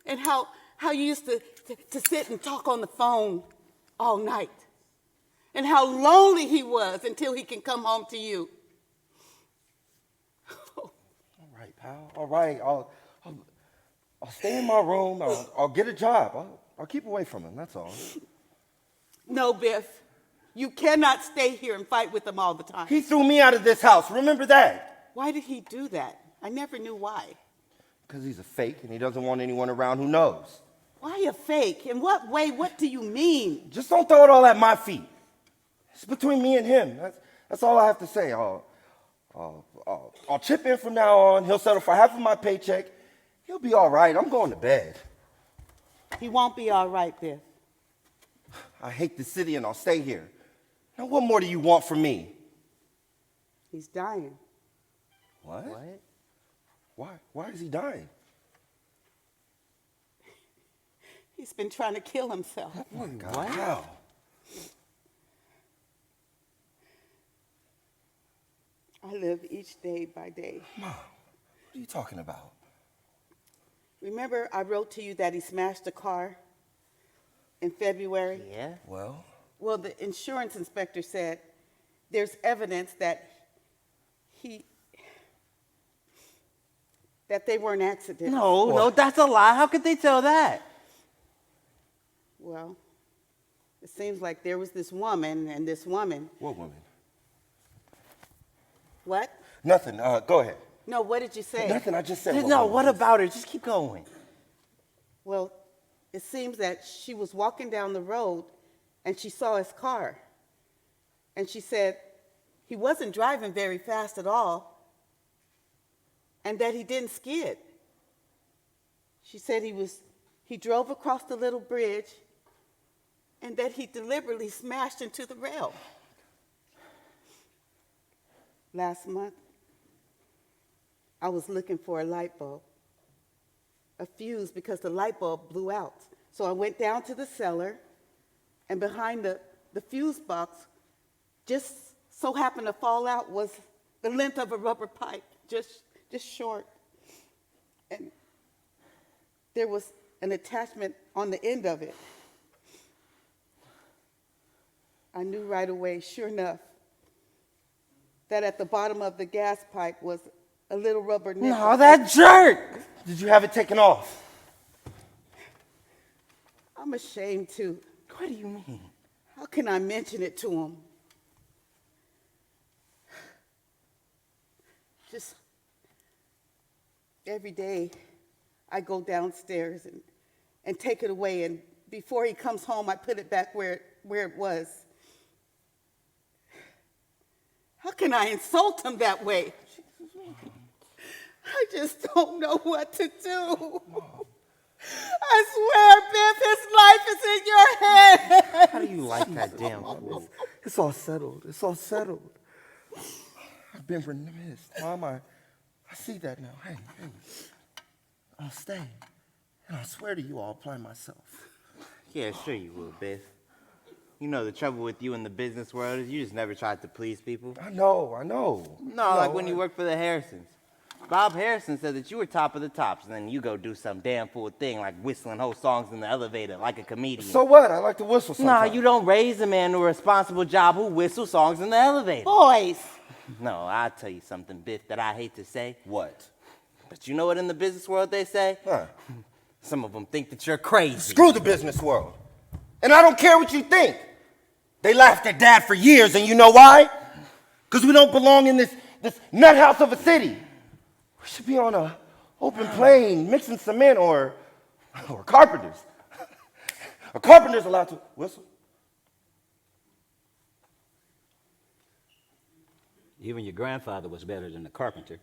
And how you used to sit and talk on the phone all night. And how lonely he was until he can come home to you. All right, pal. All right. I'll stay in my room. I'll get a job. I'll keep away from him. That's all. No, Biff. You cannot stay here and fight with him all the time. He threw me out of this house. Remember that? Why did he do that? I never knew why. Because he's a fake and he doesn't want anyone around who knows. Why a fake? In what way? What do you mean? Just don't throw it all at my feet. It's between me and him. That's all I have to say. I'll chip in from now on. He'll settle for half of my paycheck. He'll be all right. I'm going to bed. He won't be all right, Biff. I hate the city and I'll stay here. Now, what more do you want from me? He's dying. What? Why is he dying? He's been trying to kill himself. Oh my God. How? I live each day by day. Mom, what are you talking about? Remember I wrote to you that he smashed a car in February? Yeah? Well, Well, the insurance inspector said there's evidence that they weren't accidents. No, that's a lie. How could they tell that? Well, It seems like there was this woman and this woman. What woman? What? Nothing. Go ahead. No, what did you say? Nothing. I just said. No, woman. what about her? Just keep going. Well, it seems that she was walking down the road and she saw his car. And she said he wasn't driving very fast at all and that he didn't skid. She said he drove across the little bridge and that he deliberately smashed into the rail. Last month, I was looking for a light bulb, a fuse, because the light bulb blew out. So I went down to the cellar, and behind the fuse box, just so happened to fall out was the length of a rubber pipe, just short. And there was an attachment on the end of it. I knew right away, sure enough, that at the bottom of the gas pipe was a little rubber nipple. No, that jerk! Did you have it taken off? I'm ashamed to. What do you mean? How can I mention it to him? Just every day I go downstairs and take it away, and before he comes home I put it back where it was. How can I insult him that way? I just don't know what to do. I swear, Biff, his life is in your hands. How do you like that damn fool? It's all settled. It's all settled. I've been remiss. Mom, I see that now. Hey. I'll stay. And I swear to you, I'll apply myself. Yeah, sure you will, Biff. You know the trouble with you in the business world is you just never tried to please people. I know. No, like when you worked for the Harrisons. Bob Harrison said that you were top of the tops, and then you go do some damn fool thing like whistling whole songs in the elevator like a comedian. So what? I like to whistle Nah, sometimes. you don't raise a man to a responsible job who whistles songs in the elevator. Boys, No, I'll tell you something, Biff, that I hate to say. What? But you know what in the business world they say? Huh. Some of them think that you're crazy. Screw the business world. And I don't care what you think. They laughed at Dad for years, and you know why? Because we don't belong in this nut house of a city. We should be on a open plain, mixing cement, or carpenters. A carpenter's allowed to whistle. Even your grandfather was better than the carpenter.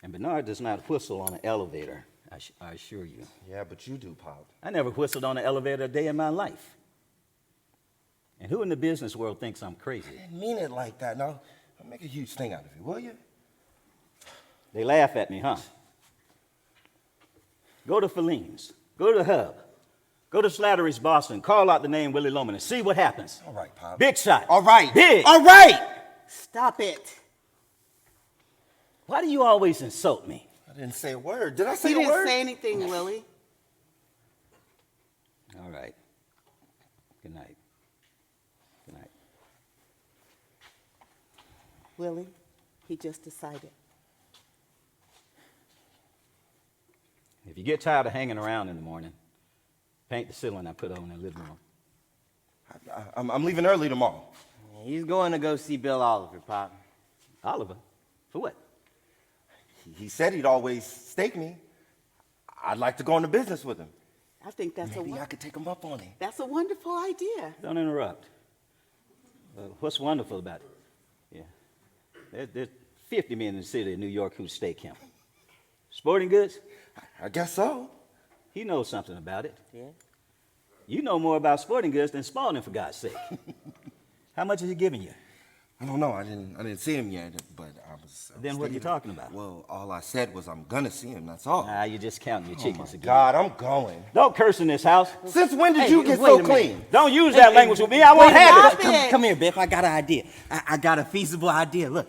And Bernard does not whistle on an elevator, I assure you. Yeah, but you do, Pop. I never whistled on an elevator a day in my life. And who in the business world thinks I'm crazy? I didn't mean it like that. Now, make a huge thing out of it, will you? They laugh at me, huh? Go to Feline's. Go to the Hub. Go to Slattery's Boston. Call out the name Willie Loman and see what happens. All right, Pop. Big shot. All right. Big. All right. stop it. Why do you always insult me? I didn't say a word. Did I say He a didn't word? say anything, Willie. All right. Good night. Good night. Willie, he just decided. If you get tired of hanging around in the morning, paint the ceiling I put on in the living room. I'm leaving early tomorrow. He's going to go see Bill Oliver, Pop. Oliver? For what? He said he'd always stake me. I'd like to go into business with him. I think that's Maybe I could take him up on it. that's a wonderful idea. Don't interrupt. What's wonderful about it? Yeah. There's 50 men in the city of New York who stake him. Sporting Goods? I guess so. He knows something about it. Yeah? You know more about Sporting Goods than Spalding, for God's sake. How much is he giving you? I don't know. I didn't see him yet, but I was. Then what are you thinking- talking about? Well, all I said was I'm gonna see him. That's all. You're just counting your chickens again. God, I'm going. Don't curse in this house. Since when did Hey, you get wait so a minute. clean? Don't use that language with me. I won't have it. Stop it. Come here, Biff. I got an idea. I got a feasible idea. Look,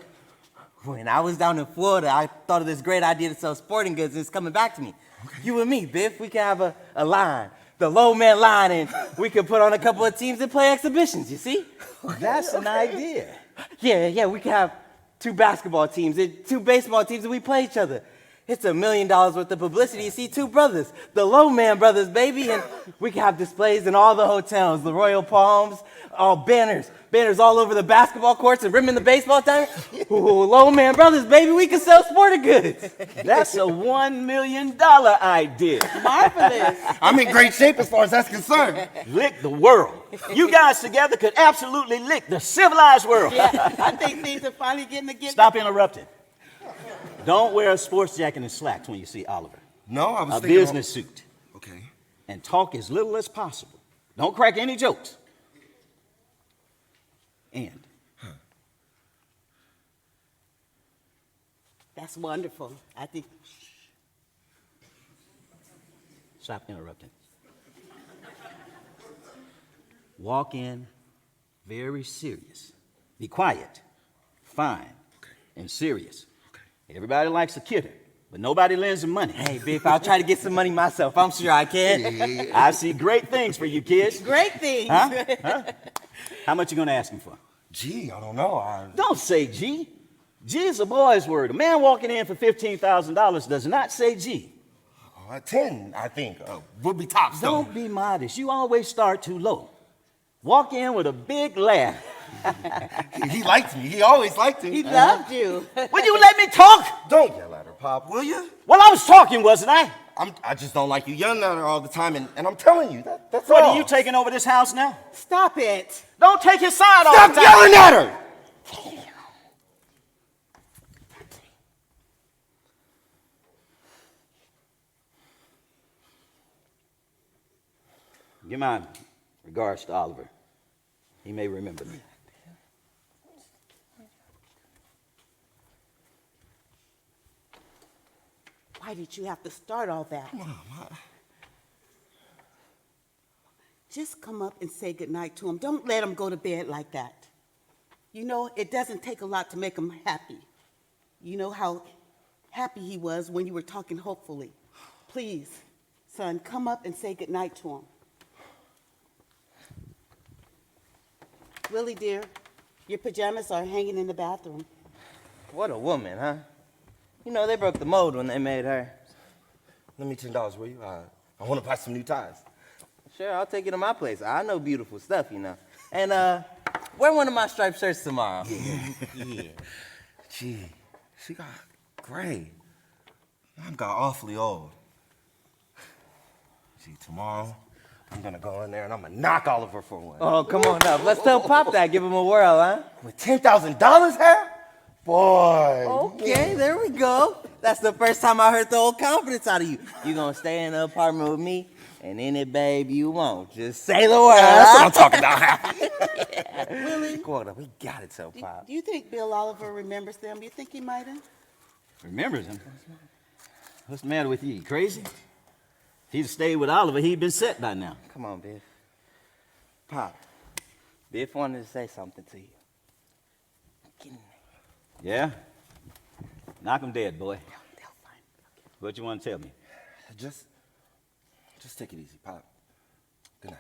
when I was down in Florida, I thought of this great idea to sell sporting goods, and it's coming back to me. You and me, Biff, we can have a line, the low man line, and we can put on a couple of teams and play exhibitions, you see? That's an idea. Yeah, we can have 2 basketball teams and 2 baseball teams, and we play each other. It's $1 million worth of publicity. You see, two brothers, the Low Man Brothers, baby, and we can have displays in all the hotels, the Royal Palms, all banners all over the basketball courts and rimming the baseball diamond. Ooh, Low Man Brothers, baby, we can sell sporting goods. That's a $1 million idea. Marvelous. I'm in great shape as far as that's concerned. Lick the world. You guys together could absolutely lick the civilized world. Yeah, I think things are finally getting to get. Stop interrupting. Don't wear a sports jacket and slacks when you see Oliver. No, I was A thinking. business suit. Okay. And talk as little as possible. Don't crack any jokes. And That's wonderful. I think. stop interrupting. Walk in very serious. Be quiet, fine, and serious. Everybody likes a kidder, but nobody lends them money. Hey, Biff, I'll try to get some money myself. I'm sure I can. I see great things for you kids. Great things. Huh? How much you gonna ask him for? Gee, I don't know. Don't say G. G is a boy's word. A man walking in for $15,000 does not say G. 10, I think. Would be tops, though. Don't be modest. You always start too low. Walk in with a big laugh. He liked me. He always liked me. He loved you. Will you let me talk? Don't yell at her, Pop, will you? Well, I was talking, wasn't I? I just don't like you yelling at her all the time, and I'm telling you, that's What, all. are you taking over this house now? Stop it. Don't take his side all Stop the time. yelling at her! Give my regards to Oliver. He may remember me. Why did you have to start all that? Just come up and say goodnight to him. Don't let him go to bed like that. You know, it doesn't take a lot to make him happy. You know how happy he was when you were talking hopefully. Please, son, come up and say goodnight to him. Willie, dear, your pajamas are hanging in the bathroom. What a woman, huh? You know, they broke the mold when they made her. Let me $10, will you? I want to buy some new ties. Sure, I'll take you to my place. I know beautiful stuff, you know. And wear one of my striped shirts tomorrow. Yeah. Gee, she got gray. Mom got awfully old. Gee, tomorrow, I'm going to go in there and I'm going to knock Oliver for one. Oh, come on up. Let's tell Pop that. Give him a whirl, huh? With $10,000, Harry? Boy. Okay, there we go. That's the first time I heard the old confidence out of you. You gonna stay in the apartment with me, and in it, babe, you won't. Just say the word. That's what I'm talking about. Yeah. Willie, Quarter, we gotta tell Pop. Do you think Bill Oliver remembers them? Do you think he might have? Remembers him? What's the matter with you? You crazy? If he'd stayed with Oliver, he'd been set by now. Come on, Biff. Pop, Biff wanted to say something to you. Get in there. Yeah? Knock him dead, boy. What you want to tell me? Just take it easy, Pop. Good night.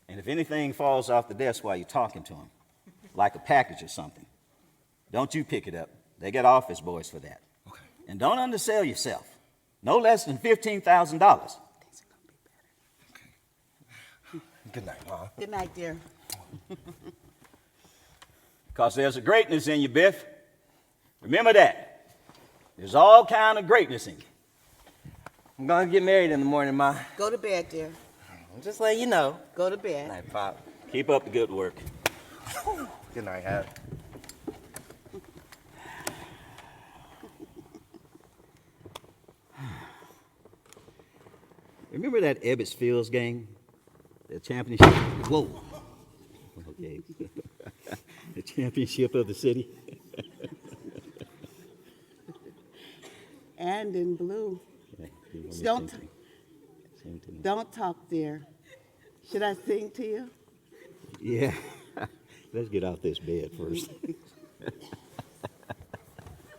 And if anything falls off the desk while you're talking to him, like a package or something, don't you pick it up. They got office boys for that. Okay. And don't undersell yourself. No less than $15,000. Good night, Mom. Good night, dear. Because there's a greatness in you, Biff. Remember that. There's all kind of greatness in you. I'm gonna get married in the morning, Ma. Go to bed, dear. I'm just letting you know. Go to bed. Night, Pop. Keep up the good work. Good night, Harry. Remember that Ebbets Fields game? The championship? Whoa. Okay. The championship of the city? And in blue. Okay, you want me to Don't- sing to you? Sing to me. Don't talk, dear. Should I sing to you? Yeah. Let's get off this bed first.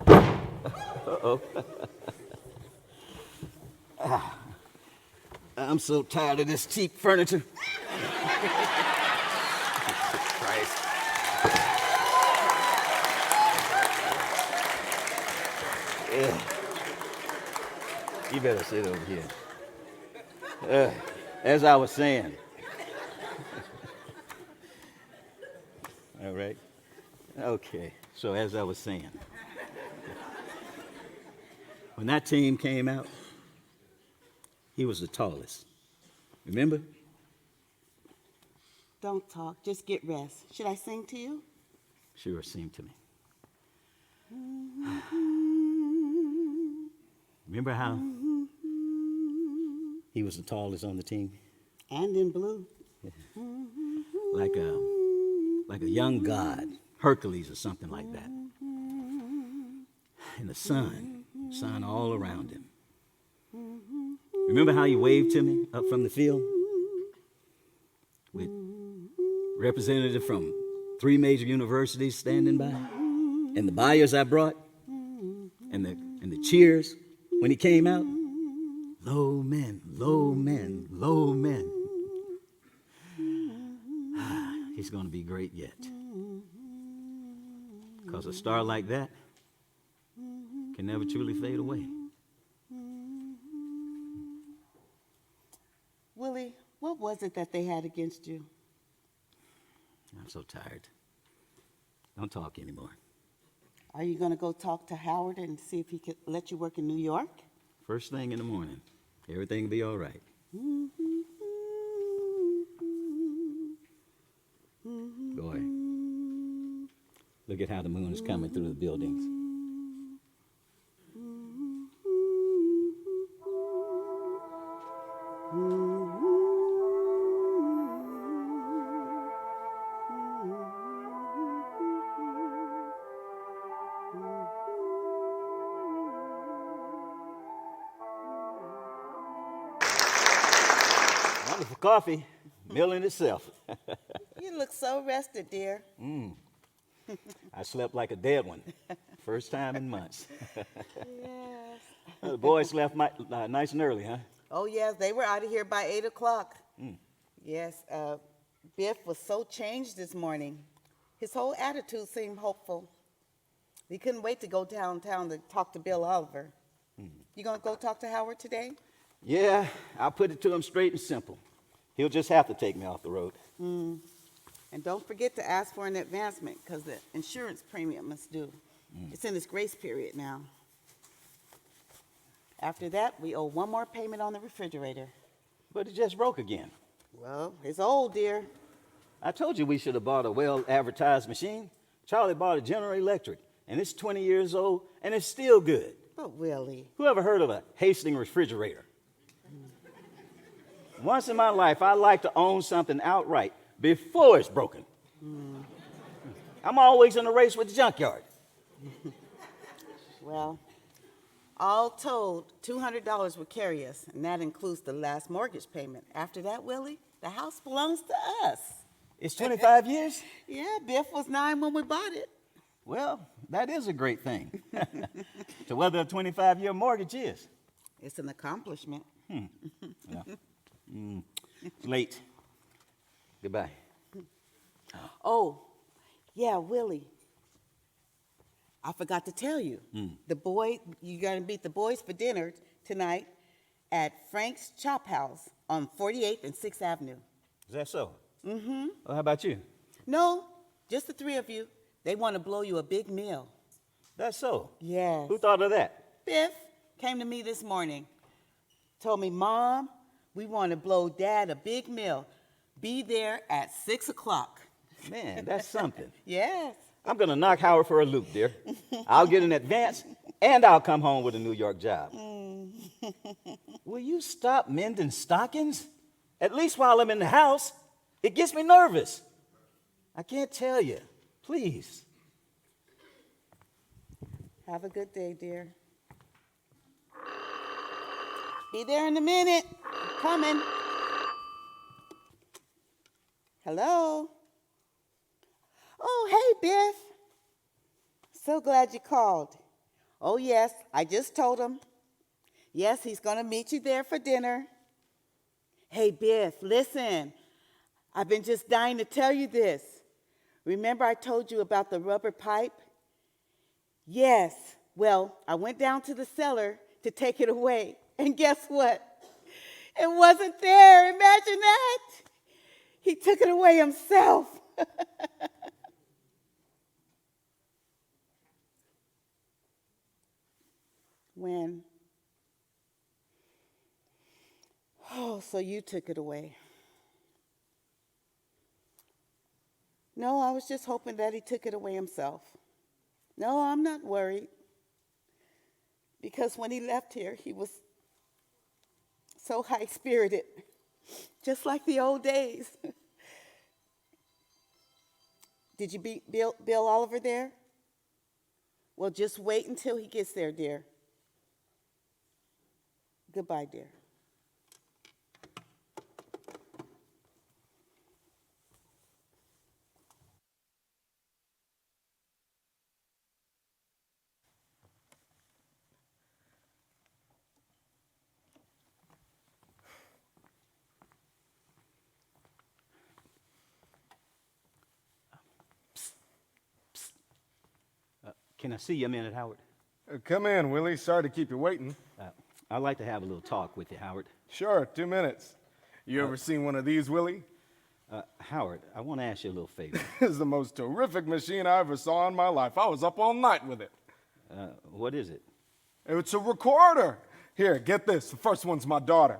Uh-oh. I'm so tired of this cheap furniture. You better sit over here. As I was saying. All right. Okay. So as I was saying, when that team came out, he was the tallest. Remember? Don't talk, just get rest. Should I sing to you? Sure seemed to me. Remember how he was the tallest on the team? And in blue. Like a young god, Hercules or something like that. And the sun all around him. Remember how he waved to me up from the field? With representatives from 3 major universities standing by, and the buyers I brought, and the cheers when he came out. Low men, low men, low men. He's going to be great yet. Because a star like that can never truly fade away. Willie, what was it that they had against you? I'm so tired. Don't talk anymore. Are you going to go talk to Howard and see if he could let you work in New York? First thing in the morning, everything will be all right. Boy, look at how the moon is coming through the buildings. Wonderful coffee, meal in itself. You look so rested, dear. I slept like a dead one. First time in months. Yes. The boys left nice and early, huh? Oh, yes, they were out of here by 8 o'clock. Yes, Biff was so changed this morning. His whole attitude seemed hopeful. He couldn't wait to go downtown to talk to Bill Oliver. You gonna go talk to Howard today? Yeah, I'll put it to him straight and simple. He'll just have to take me off the road. And don't forget to ask for an advancement, because the insurance premium is due. It's in its grace period now. After that, we owe one more payment on the refrigerator. But it just broke again. Well, it's old, dear. I told you we should have bought a well-advertised machine. Charlie bought a General Electric, and it's 20 years old, and it's still good. But Willie. Who ever heard of a Hastings refrigerator? Once in my life, I like to own something outright before it's broken. I'm always in a race with the junkyard. Well, all told, $200 would carry us, and that includes the last mortgage payment. After that, Willie, the house belongs to us. It's 25 years? Yeah, Biff was 9 when we bought it. Well, that is a great thing. To weather a 25-year mortgage is. It's an accomplishment. Yeah. It's late. Goodbye. Oh, yeah, Willie. I forgot to tell you. You're going to meet the boys for dinner tonight at Frank's Chop House on 48th and 6th Avenue. Is that so? Well, how about you? No, just the 3 of you. They want to blow you a big meal. That's so? Yes. Who thought of that? Biff came to me this morning. Told me, Mom, we want to blow Dad a big meal. Be there at 6 o'clock. Man, that's something. Yes. I'm going to knock Howard for a loop, dear. I'll get an advance, and I'll come home with a New York job. Will you stop mending stockings? At least while I'm in the house. It gets me nervous. I can't tell you. Please. Have a good day, dear. Be there in a minute. I'm coming. Hello? Oh, hey, Biff. So glad you called. Oh, yes, I just told him. Yes, he's going to meet you there for dinner. Hey, Biff, listen. I've been just dying to tell you this. Remember I told you about the rubber pipe? Yes, Well, I went down to the cellar to take it away, and guess what? It wasn't there. Imagine that. He took it away himself. When? Oh, so you took it away. No, I was just hoping that he took it away himself. No, I'm not worried. Because when he left here, he was so high-spirited, just like the old days. Did you beat Bill Oliver there? Well, just wait until he gets there, dear. Goodbye, dear. Can I see you a minute, Howard? Come in, Willie. Sorry to keep you waiting. I'd like to have a little talk with you, Howard. Sure, 2 minutes. You ever seen one of these, Willie? Howard, I want to ask you a little favor. This is the most terrific machine I ever saw in my life. I was up all night with it. What is it? It's a recorder. Here, get this. The first one's my daughter.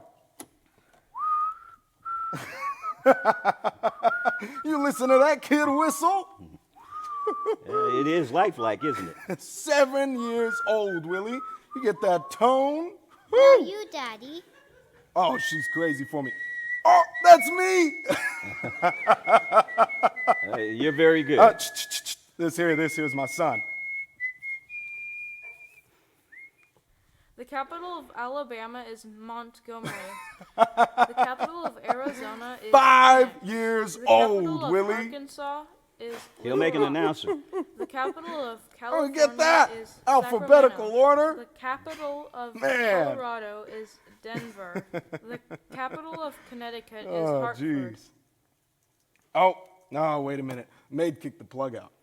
You listen to that kid whistle? It is lifelike, isn't it? 7 years old, Willie. You get that tone? Who are you, Daddy? Oh, she's crazy for me. Oh, that's me. You're very good. This here's my son. The capital of Alabama is Montgomery. The capital of Arizona is 5 Phoenix. years The old, capital of Willie. Arkansas is He'll make an Little Rock. announcer. The capital of Oh, California get that. is Alphabetical Sacramento. order. The capital of Man. Colorado is Denver. The capital of Connecticut is Oh, Hartford. jeez. Oh, no, wait a minute. Maid kicked the plug out.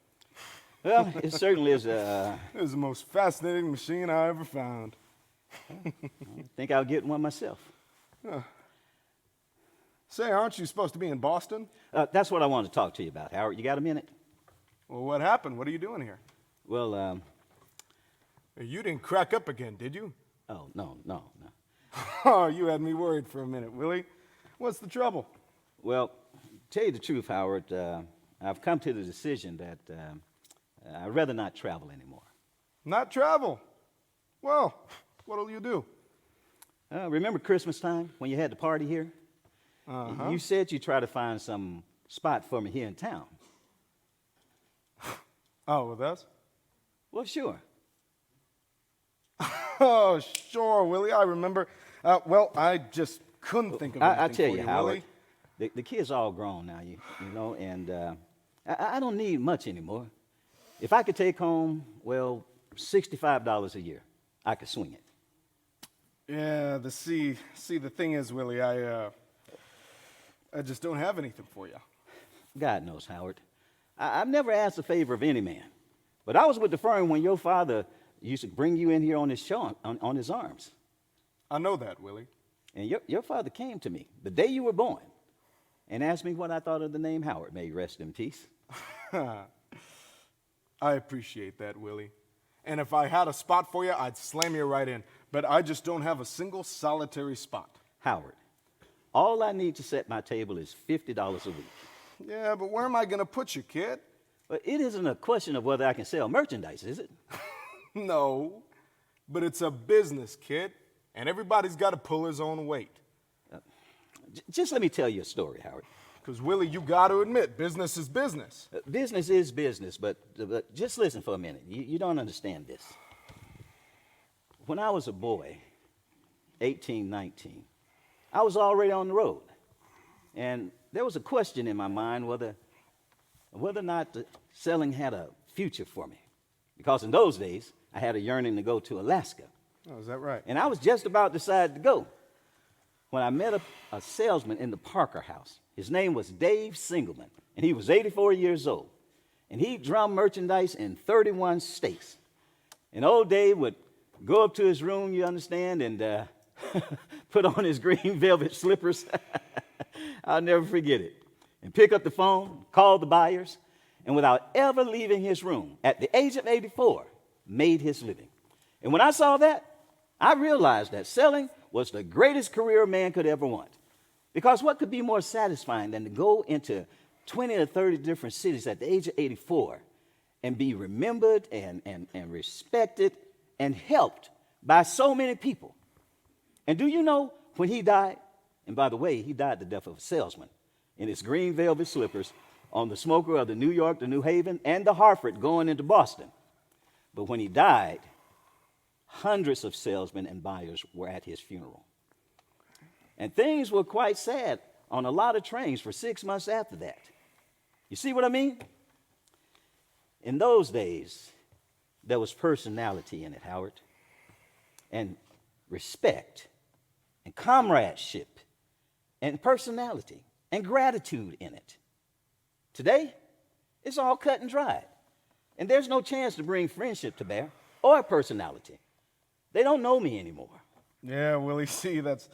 Well, it certainly is. It was the most fascinating machine I ever found. I think I'll get one myself. Say, aren't you supposed to be in Boston? That's what I wanted to talk to you about, Howard. You got a minute? Well, what happened? What are you doing here? Well, You didn't crack up again, did you? oh, no. Oh, you had me worried for a minute, Willie. What's the trouble? Well, tell you the truth, Howard, I've come to the decision that I'd rather not travel anymore. Not travel. Well, what'll you do? Remember Christmas time when you had the party here? Uh-huh. You said you'd try to find some spot for me here in town. Oh, with us? Well, sure. Oh, sure, Willie. I remember. Well, I just couldn't think of anything I tell for you, you, Howard, Willie. the kids are all grown now, you know, and I don't need much anymore. If I could take home, well, $65 a year, I could swing it. Yeah, the thing is, Willie, I just don't have anything for you. God knows, Howard. I've never asked a favor of any man, but I was with the firm when your father used to bring you in here on his show, on his arms. I know that, Willie. And your father came to me the day you were born and asked me what I thought of the name Howard. May he rest in peace. I appreciate that, Willie. And if I had a spot for you, I'd slam you right in. But I just don't have a single solitary spot. Howard, all I need to set my table is $50 a week. Yeah, but where am I going to put you, kid? But it isn't a question of whether I can sell merchandise, is it? No, but it's a business, kid. And everybody's got to pull his own weight. Just let me tell you a story, Howard. Because, Willie, you got to admit, business is business. Business is business, but just listen for a minute. You don't understand this. When I was a boy, 18, 19, I was already on the road. And there was a question in my mind whether or not the selling had a future for me. Because in those days, I had a yearning to go to Alaska. Oh, is that right? And I was just about decided to go when I met a salesman in the Parker house. His name was Dave Singleman, and he was 84 years old. And he drummed merchandise in 31 states. And old Dave would go up to his room, you understand, and put on his green velvet slippers. I'll never forget it. And pick up the phone, call the buyers, and without ever leaving his room, at the age of 84, made his living. And when I saw that, I realized that selling was the greatest career a man could ever want. Because what could be more satisfying than to go into 20 or 30 different cities at the age of 84 and be remembered and respected and helped by so many people? And do you know when he died? And by the way, he died the death of a salesman in his green velvet slippers on the smoker of the New York, the New Haven, and the Hartford going into Boston. But when he died, hundreds of salesmen and buyers were at his funeral. And things were quite sad on a lot of trains for 6 months after that. You see what I mean? In those days, there was personality in it, Howard, and respect, and comradeship, and personality, and gratitude in it. Today, it's all cut and dried, and there's no chance to bring friendship to bear or personality. They don't know me anymore. Yeah, Willie, see, that's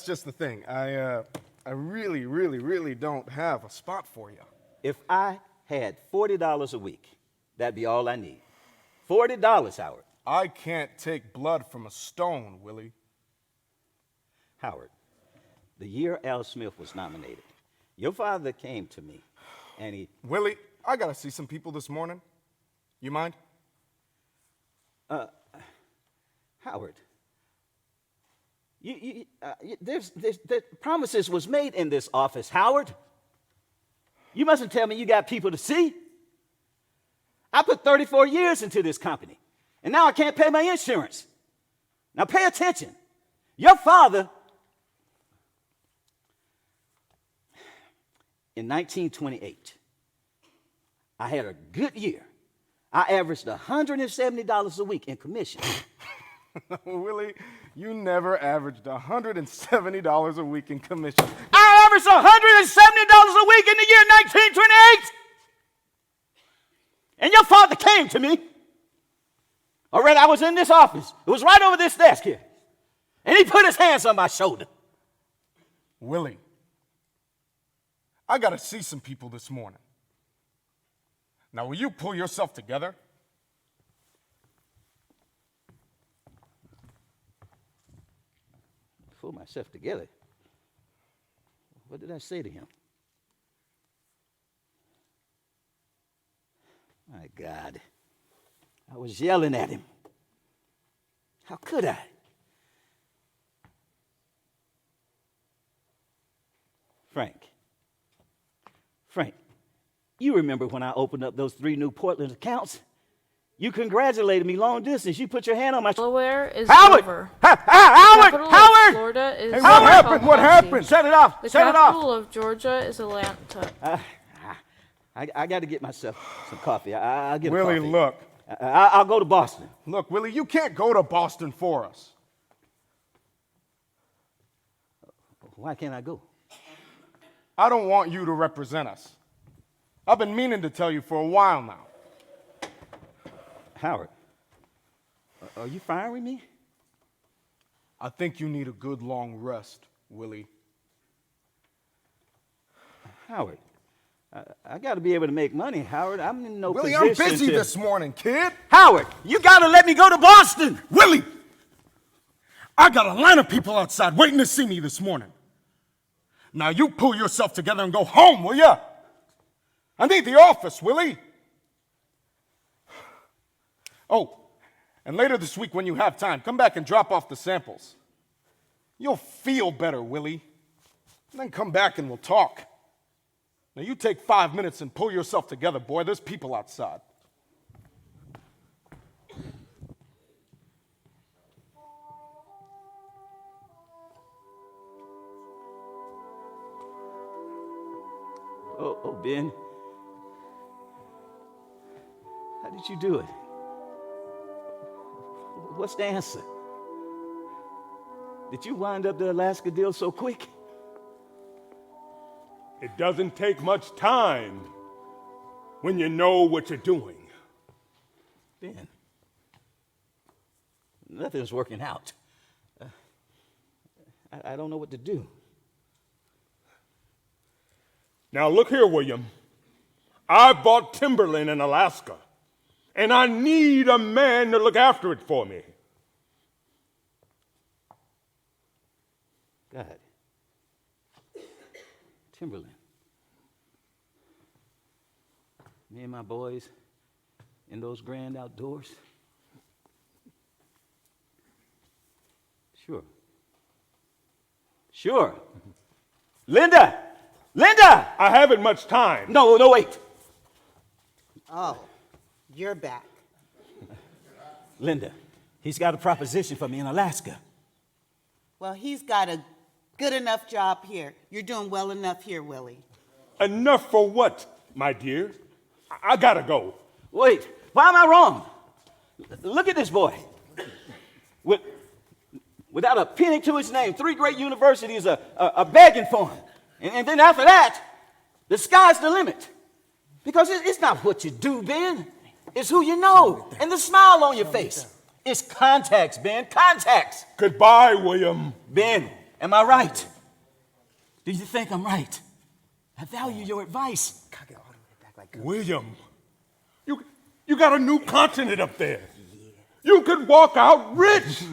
just the thing. I really, really, really don't have a spot for you. If I had $40 a week, that'd be all I need. $40, Howard. I can't take blood from a stone, Willie. Howard, the year Al Smith was nominated, your father came to me, and he... Willie, I gotta see some people this morning. You mind? Howard, there's promises was made in this office, Howard. You mustn't tell me you got people to see. I put 34 years into this company, and now I can't pay my insurance. Now pay attention. Your father, in 1928, I had a good year. I averaged $170 a week in commission. Willie, you never averaged $170 a week in commission. I averaged $170 a week in the year 1928. And your father came to me. All right, I was in this office. It was right over this desk here. And he put his hands on my shoulder. Willie, I gotta see some people this morning. Now, will you pull yourself together? Pull myself together. What did I say to him? My God, I was yelling at him. How could I? Frank, you remember when I opened up those 3 new Portland accounts? You congratulated me long distance. You put your hand on my shoulder. Delaware is Howard! Dover. Howard! The capital Howard! of Florida is Hey, what happened? What Tallahassee. happened? Shut it off! The Shut it capital off! of Georgia is Atlanta. I got to get myself some coffee. I'll get Willie, a coffee. look. I'll go to Boston. Look, Willie, you can't go to Boston for us. Why can't I go? I don't want you to represent us. I've been meaning to tell you for a while now. Howard, are you firing me? I think you need a good long rest, Willie. Howard, I got to be able to make money, Howard. I'm in no Willie, position I'm busy to... this morning, kid. Howard, you got to let me go to Boston. Willie, I got a line of people outside waiting to see me this morning. Now you pull yourself together and go home, will ya? I need the office, Willie. Oh, and later this week when you have time, come back and drop off the samples. You'll feel better, Willie. And then come back and we'll talk. Now you take 5 minutes and pull yourself together, boy. There's people outside. Oh, Ben. How did you do it? What's the answer? Did you wind up the Alaska deal so quick? It doesn't take much time when you know what you're doing. Ben, nothing's working out. I don't know what to do. Now, look here, William. I bought timberland in Alaska, and I need a man to look after it for me. God. Timberland. Me and my boys in those grand outdoors. Sure. Sure. Linda! Linda! I haven't much time. No, wait. Oh, you're back. Linda, he's got a proposition for me in Alaska. Well, he's got a good enough job here. You're doing well enough here, Willie. Enough for what, my dear? I gotta go. Wait, why am I wrong? Look at this boy. Without a penny to his name, 3 great universities are begging for him. And then after that, the sky's the limit. Because it's not what you do, Ben. It's who you know and the smile on your face. It's contacts, Ben, contacts. Goodbye, William. Ben, am I right? Do you think I'm right? I value your advice. William, you got a new continent up there. You could walk out rich.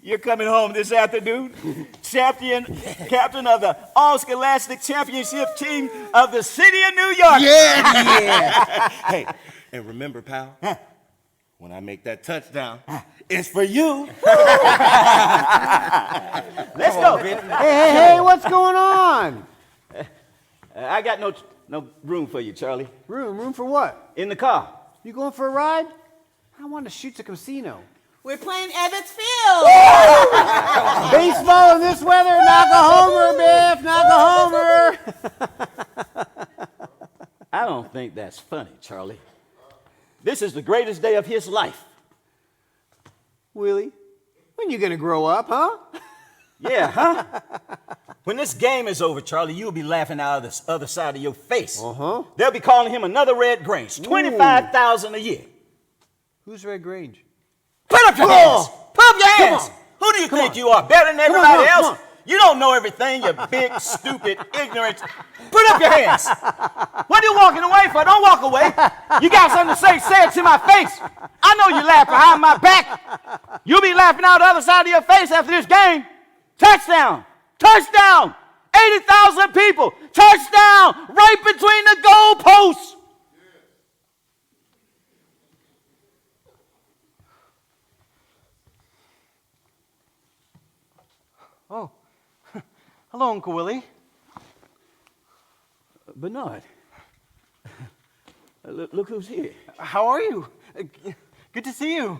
You're coming home this afternoon, captain of the All-Scholastic Championship team of the city of New York. Yeah. Hey, and remember, pal, when I make that touchdown, it's for you. Let's go, baby. Hey, what's going on? I got no room for you, Charlie. Room for what? In the car. You going for a ride? I want to shoot the casino. We're playing Ebbets Field. Baseball in this weather, knock a homer, Biff, knock a homer. I don't think that's funny, Charlie. This is the greatest day of his life. Willie, when you gonna grow up, huh? Yeah, huh? When this game is over, Charlie, you'll be laughing out of the other side of your face. Uh-huh. They'll be calling him another Red Grange, $25,000 a year. Who's Red Grange? Put up your hands! Put up your hands! Who do you think you are? Better than everybody else? You don't know everything, you big, stupid, ignorant. Put up your hands! What are you walking away for? Don't walk away. You got something to say it to my face. I know you laugh behind my back. You'll be laughing out the other side of your face after this game. Touchdown! Touchdown! 80,000 people! Touchdown! Right between the goalposts! Oh, hello, Uncle Willie. Bernard, look who's here. How are you? Good to see you.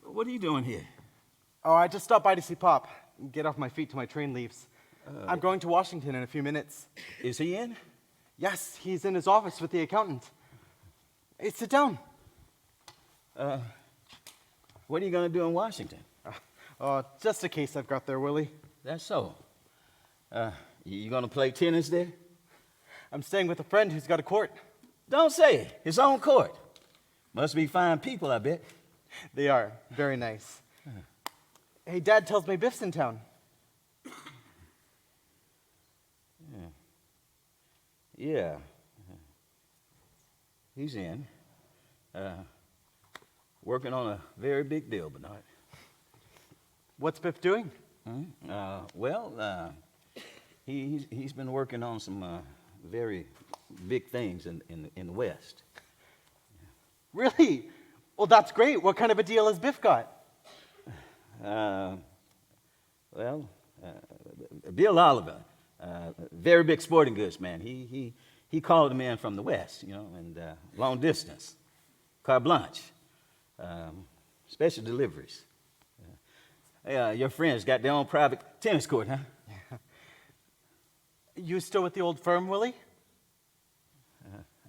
What are you doing here? Oh, I just stopped by to see Pop. Get off my feet till my train leaves. I'm going to Washington in a few minutes. Is he in? Yes, he's in his office with the accountant. Hey, sit down. What are you going to do in Washington? Just a case I've got there, Willie. That's so. You going to play tennis there? I'm staying with a friend who's got a court. Don't say it. His own court. Must be fine people, I bet. They are. Very nice. Hey, Dad tells me Biff's in town. Yeah. He's in. Working on a very big deal, Bernard. What's Biff doing? He's been working on some very big things in the West. Really? Well, that's great. What kind of a deal has Biff got? Bill Oliver, very big sporting goods man. He called him in from the West, and long distance, carte blanche, special deliveries. Your friends got their own private tennis court, huh? You still with the old firm, Willie?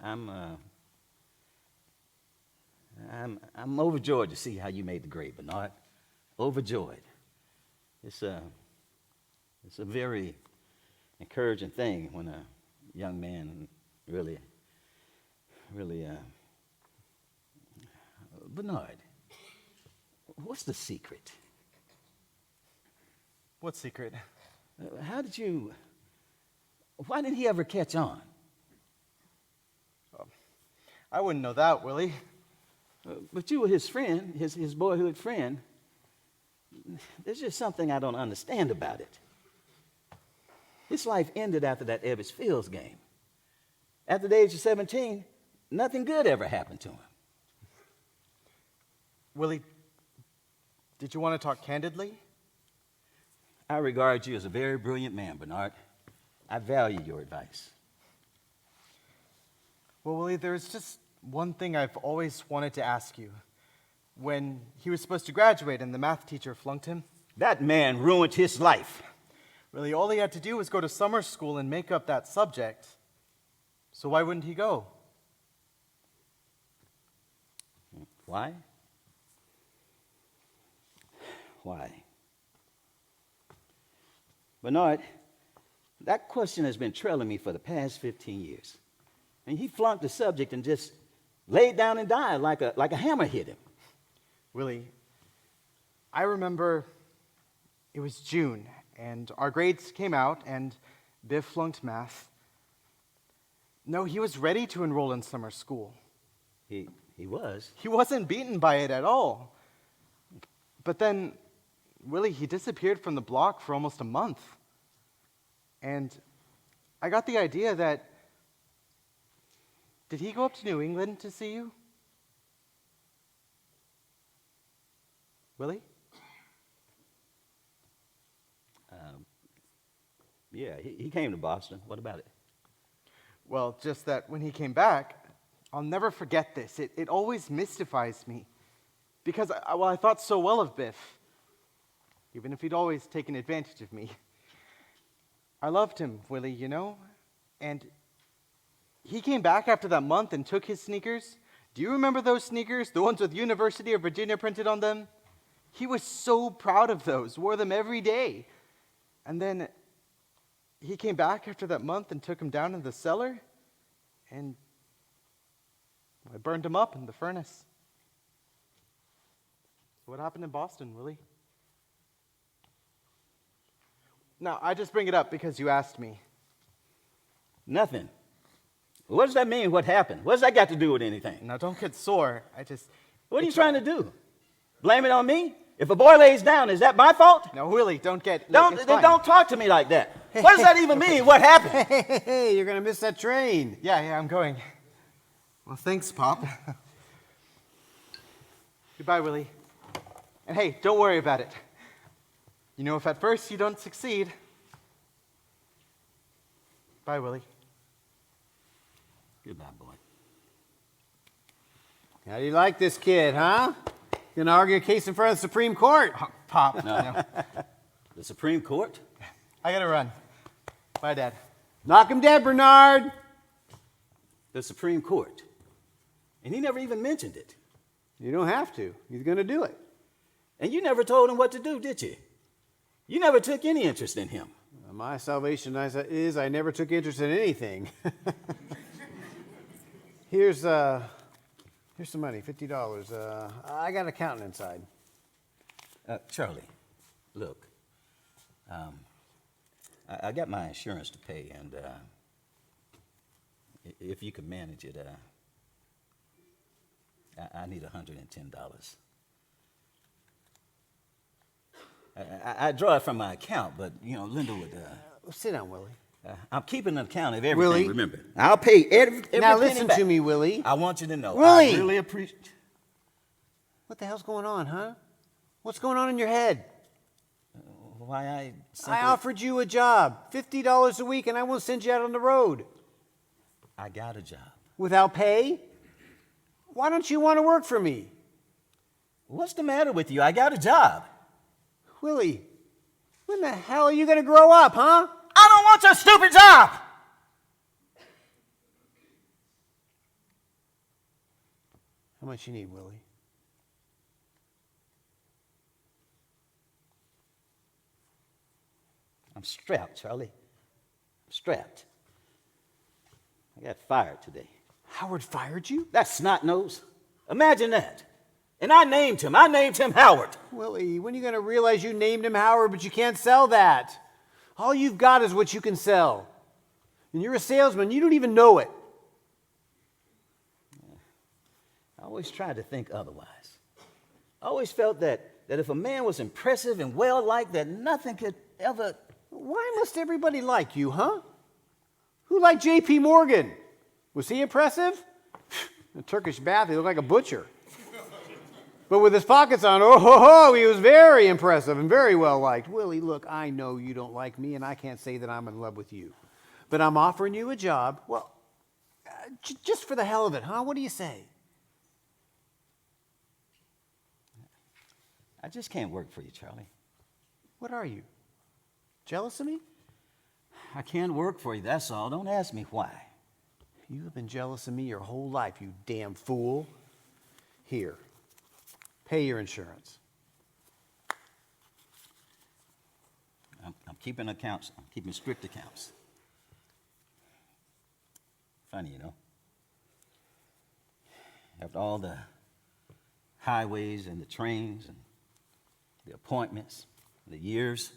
I'm overjoyed to see how you made the grade, Bernard. Overjoyed. It's a very encouraging thing when a young man really, Bernard, what's the secret? What secret? Why didn't he ever catch on? I wouldn't know that, Willie. But you were his friend, his boyhood friend. There's just something I don't understand about it. His life ended after that Ebbets Fields game. After the age of 17, nothing good ever happened to him. Willie, did you want to talk candidly? I regard you as a very brilliant man, Bernard. I value your advice. Well, Willie, there's just one thing I've always wanted to ask you. When he was supposed to graduate and the math teacher flunked him, That man ruined his life. really all he had to do was go to summer school and make up that subject. So why wouldn't he go? Why? Why? Bernard, that question has been trailing me for the past 15 years. And he flunked the subject and just laid down and died like a hammer hit him. Willie, I remember it was June, and our grades came out, and Biff flunked math. No, he was ready to enroll in summer school. He was. He wasn't beaten by it at all. But then, Willie, he disappeared from the block for almost a month. And I got the idea that, did he go up to New England to see you? Willie? Yeah, he came to Boston. What about it? Well, just that when he came back, I'll never forget this. It always mystifies me. Because, I thought so well of Biff, even if he'd always taken advantage of me. I loved him, Willie, you know? And he came back after that month and took his sneakers. Do you remember those sneakers? The ones with University of Virginia printed on them? He was so proud of those, wore them every day. And then he came back after that month and took them down in the cellar, and I burned them up in the furnace. What happened in Boston, Willie? Now, I just bring it up because you asked me. Nothing. What does that mean, what happened? What does that got to do with anything? Now, don't get sore. What are you trying to do? Blame it on me? If a boy lays down, is that my fault? No, Willie, don't get... Don't talk to me like that. What does that even mean? What happened? Hey, you're going to miss that train. Yeah, I'm going. Well, thanks, Pop. Goodbye, Willie. And hey, don't worry about it. You know, if at first you don't succeed... Bye, Willie. Goodbye, boy. How do you like this kid, huh? Gonna argue a case in front of the Supreme Court? Pop. No. The Supreme Court? I gotta run. Bye, Dad. Knock him dead, Bernard. The Supreme Court. And he never even mentioned it. You don't have to. He's gonna do it. And you never told him what to do, did you? You never took any interest in him. My salvation is I never took interest in anything. Here's some money, $50. I got an accountant inside. Charlie, look, I got my insurance to pay, and if you could manage it, I need $110. I draw it from my account, but, Linda would... Sit down, Willie. I'm keeping an account of everything, Willie. remember. I'll pay every Now penny listen back. to me, Willie. I want you to know. Willie! I really appreciate... What the hell's going on, huh? What's going on in your head? Why I simply... offered you a job, $50 a week, and I won't send you out on the road. I got a job. Without pay? Why don't you want to work for me? What's the matter with you? I got a job. Willie, when the hell are you going to grow up, huh? I don't want your stupid job! How much you need, Willie? I'm strapped, Charlie. strapped. I got fired today. Howard fired you? That snot nose. Imagine that. And I named him. I named him Howard. Willie, when are you going to realize you named him Howard, but you can't sell that? All you've got is what you can sell. And you're a salesman. You don't even know it. I always tried to think otherwise. I always felt that if a man was impressive and well-liked, that nothing could ever... Why must everybody like you, huh? Who liked J.P. Morgan? Was he impressive? In a Turkish bath, he looked like a butcher. But with his pockets on, oh, ho, ho, he was very impressive and very well-liked. Willie, look, I know you don't like me, and I can't say that I'm in love with you. But I'm offering you a job. Well, just for the hell of it, huh? What do you say? I just can't work for you, Charlie. What are you? Jealous of me? I can't work for you, that's all. Don't ask me why. You have been jealous of me your whole life, you damn fool. Here, pay your insurance. I'm keeping accounts. I'm keeping strict accounts. Funny, you know. After all the highways and the trains and the appointments, the years,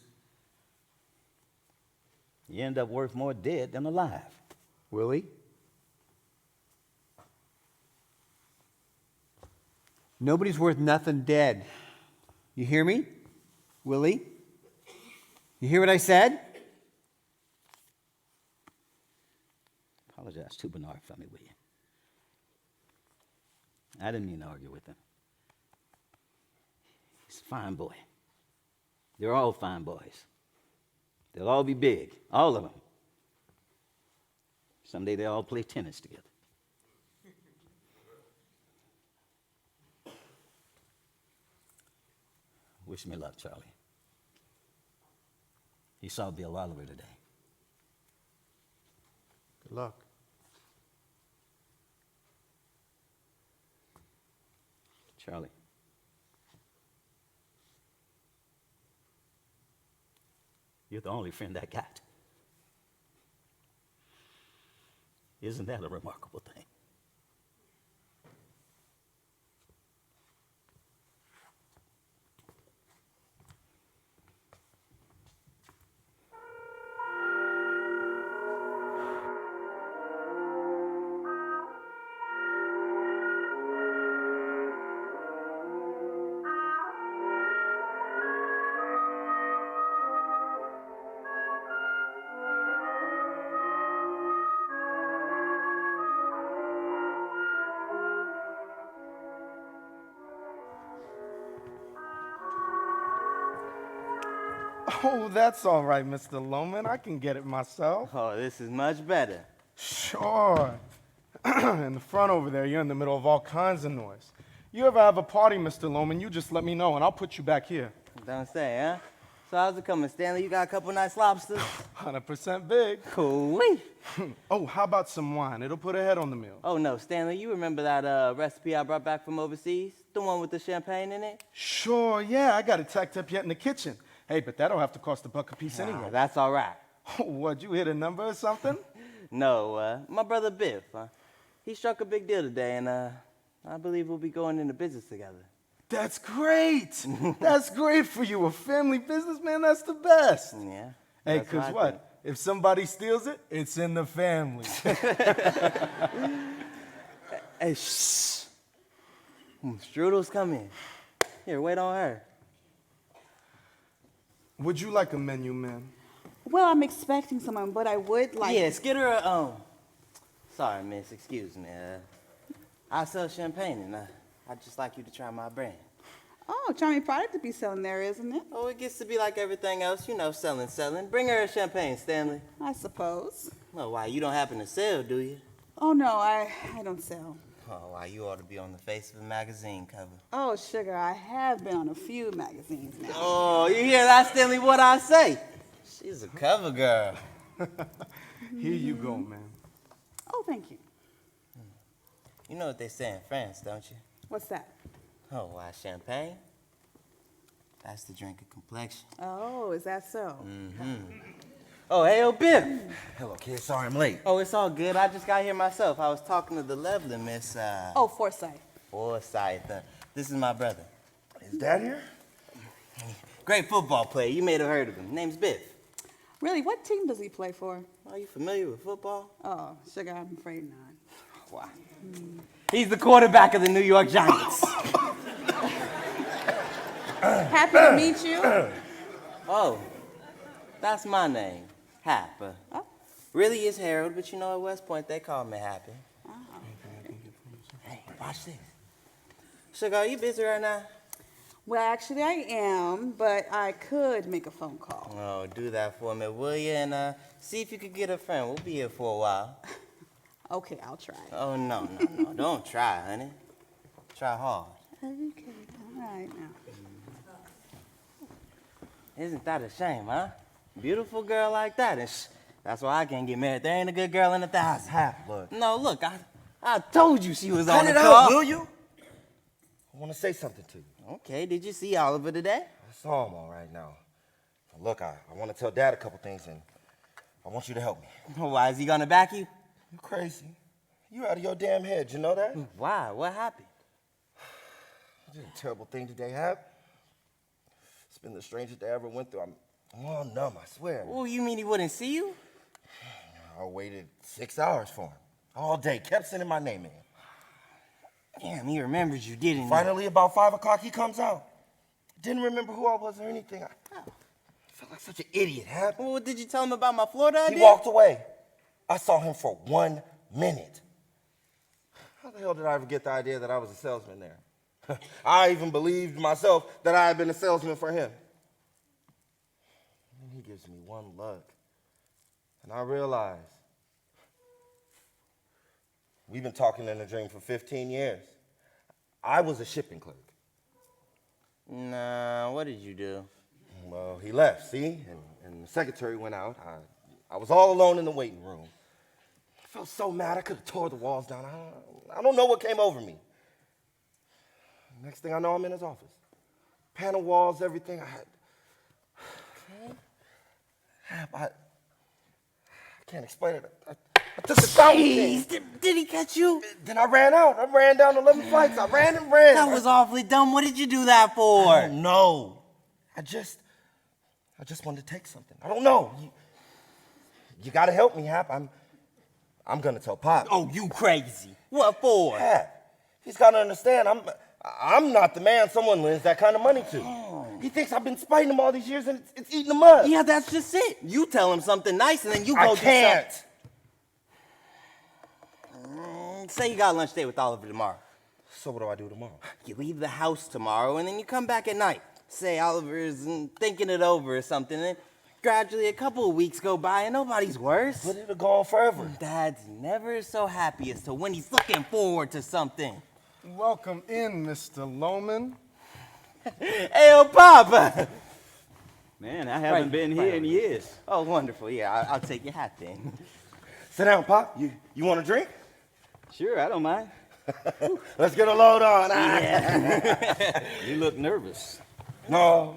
you end up worth more dead than alive. Willie? Nobody's worth nothing dead. You hear me? Willie? You hear what I said? Apologize to Bernard for me, will you? I didn't mean to argue with him. He's a fine boy. They're all fine boys. They'll all be big, all of them. Someday they'll all play tennis together. Wish me luck, Charlie. He saw Bill Oliver today. Good luck. Charlie. You're the only friend I got. Isn't that a remarkable thing? Oh, that's all right, Mr. Loman. I can get it myself. Oh, this is much better. Sure. In the front over there, you're in the middle of all kinds of noise. You ever have a party, Mr. Loman, you just let me know, and I'll put you back here. Don't say, huh? So how's it coming, Stanley? You got a couple nice lobsters? 100% big. Cool. Oh, how about some wine? It'll put a head on the meal. Oh, no, Stanley, you remember that recipe I brought back from overseas? The one with the champagne in it? Sure, yeah, I got it tacked up yet in the kitchen. Hey, but that'll have to cost $1 a piece anyway. That's all right. What, you hit a number or something? No, my brother Biff, he struck a big deal today, and I believe we'll be going into business together. That's great. That's great for you. A family business, man, that's the best. Yeah. Hey, because what? If somebody steals it, it's in the family. Hey, shh. Strudel's coming. Here, wait on her. Would you like a menu, ma'am? Well, I'm expecting someone, but I would like... Yes, get her a, Sorry, miss, excuse me. I sell champagne, and I'd just like you to try my brand. Oh, charming product to be selling there, isn't it? Oh, it gets to be like everything else, you know, selling. Bring her a champagne, Stanley. I suppose. Well, why, you don't happen to sell, do you? Oh, no, I don't sell. Oh, why, you ought to be on the face of a magazine cover. Oh, sugar, I have been on a few magazines now. Oh, you hear that, Stanley, what I say? She's a cover girl. Here you go, ma'am. Oh, thank you. You know what they say in France, don't you? What's that? Oh, why, champagne? That's the drink of complexion. Oh, is that so? Mm-hmm. Oh, hey, oh, Biff. Hello, kid. Sorry I'm late. Oh, it's all good. I just got here myself. I was talking to the lovely Miss, Oh, Forsyth. Forsyth. This is my brother. Is Dad here? Great football player. You may have heard of him. Name's Biff. Really, what team does he play for? Are you familiar with football? Oh, sugar, I'm afraid not. Wow. He's the quarterback of the New York Giants. Happy to meet you. Oh, that's my name, Hap. Really is Harold, but you know at West Point they call me Happy. Oh. Hey, watch this. Sugar, are you busy right now? Well, actually, I am, but I could make a phone call. Oh, do that for me, will you? And see if you could get a friend. We'll be here for a while. Okay, I'll try. Oh, no. Don't try, honey. Try hard. Okay, all right now. Isn't that a shame, huh? Beautiful girl like that. And that's why I can't get married. There ain't a good girl in 1,000. Look. No, look, I told you she was on Cut the it call. out, will you? I want to say something to you. Okay, did you see Oliver today? I saw him all right now. Look, I want to tell Dad a couple things, and I want you to help me. Why, is he gonna back you? You crazy. You out of your damn head, you know that? Why? What happened? I did a terrible thing today, Hap. It's been the strangest day I ever went through. I'm all numb, I swear. Oh, you mean he wouldn't see you? I waited 6 hours for him. All day, kept sending my name in. Damn, he remembers you, didn't he? Finally, about 5 o'clock, he comes out. Didn't remember who I was or anything. I felt like such an idiot, Hap. Well, did you tell him about my Florida idea? He walked away. I saw him for 1 minute. How the hell did I ever get the idea that I was a salesman there? I even believed myself that I had been a salesman for him. And he gives me one look. And I realize we've been talking in a dream for 15 years. I was a shipping clerk. Nah, what did you do? Well, he left, see? And the secretary went out. I was all alone in the waiting room. I felt so mad I could have tore the walls down. I don't know what came over me. Next thing I know, I'm in his office. Panel walls, everything. I can't explain it. I took the fountain. Did he catch you? Then I ran out. I ran down 11 flights. I ran and ran. That was awfully dumb. What did you do that for? I don't know. I just wanted to take something. I don't know. You gotta help me, Hap. I'm gonna tell Pop. Oh, you crazy. What for? Hap, he's gotta understand. I'm not the man someone lends that kind of money to. Oh. He thinks I've been spiting him all these years and it's eating him up. Yeah, that's just it. You tell him something nice and then you go I do can't. something. Say you got lunch date with Oliver tomorrow. So what do I do tomorrow? You leave the house tomorrow and then you come back at night. Say Oliver's thinking it over or something. And gradually a couple of weeks go by and nobody's worse. But it'll go on forever. Dad's never so happy as to when he's looking forward to something. Welcome in, Mr. Loman. Hey, oh, Papa. Man, I haven't been here in years. Oh, wonderful. Yeah, I'll take your hat then. Sit down, Pop. You want a drink? Sure, I don't mind. Let's get a load on. You look nervous. No,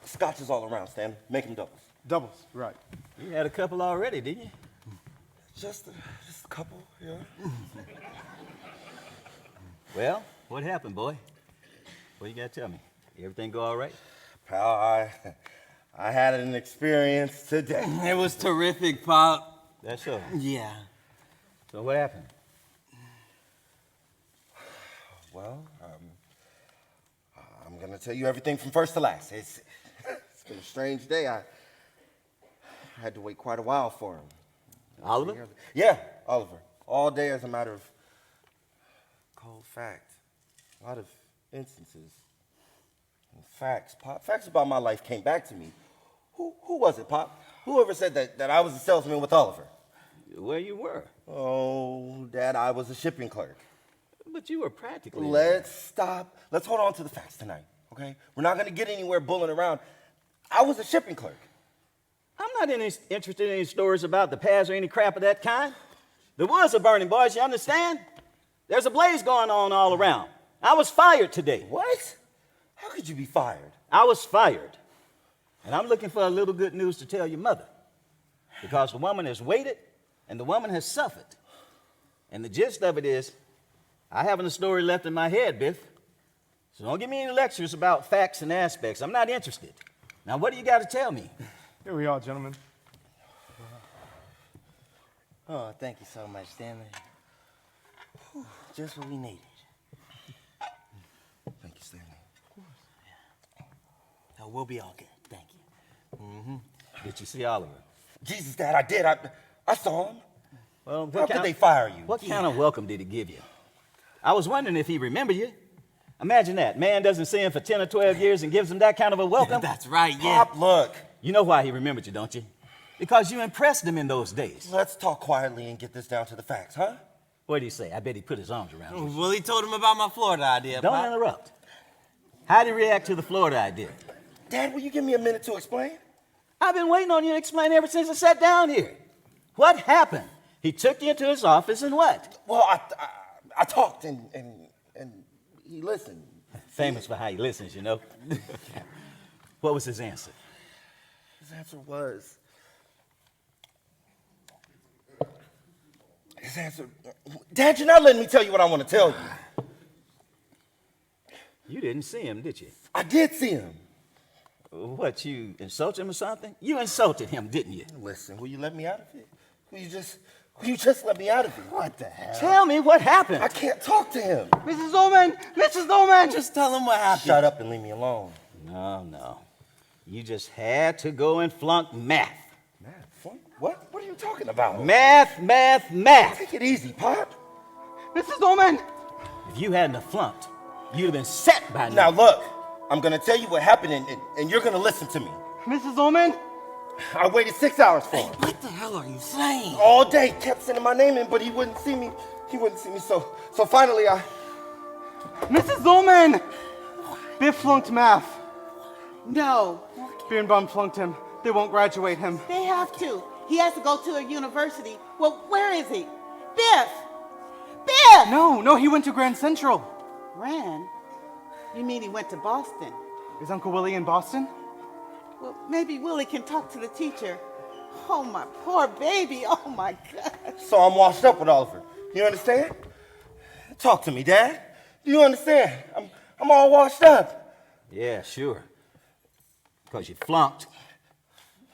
scotch is all around, Stan. Make him doubles. Doubles, right. You had a couple already, didn't you? Just a couple, yeah. Well, what happened, boy? What you got to tell me? Everything go all right? Pal, I had an experience today. It was terrific, Pop. That's so. Yeah. So what happened? Well, I'm gonna tell you everything from first to last. It's been a strange day. I had to wait quite a while for him. Oliver? Yeah, Oliver. All day as a matter of cold fact. A lot of instances. And facts, Pop. Facts about my life came back to me. Who was it, Pop? Whoever said that I was a salesman with Oliver? Where you were. Oh, Dad, I was a shipping clerk. But you were practically. Let's stop. Let's hold on to the facts tonight, okay? We're not going to get anywhere bulling around. I was a shipping clerk. I'm not interested in any stories about the past or any crap of that kind. The woods are burning, boys, you understand? There's a blaze going on all around. I was fired today. What? How could you be fired? I was fired. And I'm looking for a little good news to tell your mother. Because the woman has waited and the woman has suffered. And the gist of it is, I haven't a story left in my head, Biff. So don't give me any lectures about facts and aspects. I'm not interested. Now, what do you got to tell me? Here we are, gentlemen. Oh, thank you so much, Stanley. Whew, just what we needed. Thank you, Stanley. Oh, we'll be all good. Thank you. Did you see Oliver? Jesus, Dad, I did. I saw him. Well, How could they fire you? What kind of welcome did he give you? I was wondering if he remembered you. Imagine that. Man doesn't see him for 10 or 12 years and gives him that kind of a welcome. That's right, yeah. Pop, look. You know why he remembered you, don't you? Because you impressed him in those days. Let's talk quietly and get this down to the facts, huh? What did he say? I bet he put his arms around you. Well, he told him about my Florida idea, Don't Pop. interrupt. How did he react to the Florida idea? Dad, will you give me a minute to explain? I've been waiting on you to explain ever since I sat down here. What happened? He took you into his office and what? Well, I talked and he listened. Famous for how he listens, you know. What was his answer? His answer was... Dad, you're not letting me tell you what I want to tell you. You didn't see him, did you? I did see him. What, you insulted him or something? You insulted him, didn't you? Listen, will you let me out of it? Will you just let me out of it? What the hell? Tell me what happened. I can't talk to him. Mrs. Ullman! Mrs. Ullman! Just tell him what happened. Shut up and leave me alone. No. You just had to go and flunk math. Math? What? What are you talking about? Math. Take it easy, Pop. Mrs. Ullman! If you hadn't have flunked, you'd have been set by now. Now look, I'm gonna tell you what happened and you're gonna listen to me. Mrs. Ullman? I waited 6 hours for him. What the hell are you saying? All day, kept sending my name in, but he wouldn't see me. So finally Mrs. Ullman! Biff flunked math. No, Birnbaum flunked him. They won't graduate him. they have to. He has to go to a university. Well, where is he? Biff! Biff! No, he went to Grand Central. Ran? You mean he went to Boston? Is Uncle Willie in Boston? Well, maybe Willie can talk to the teacher. Oh, my poor baby. Oh, my God. So I'm washed up with Oliver. You understand? Talk to me, Dad. Do you understand? I'm all washed up. Yeah, sure. Because you flunked.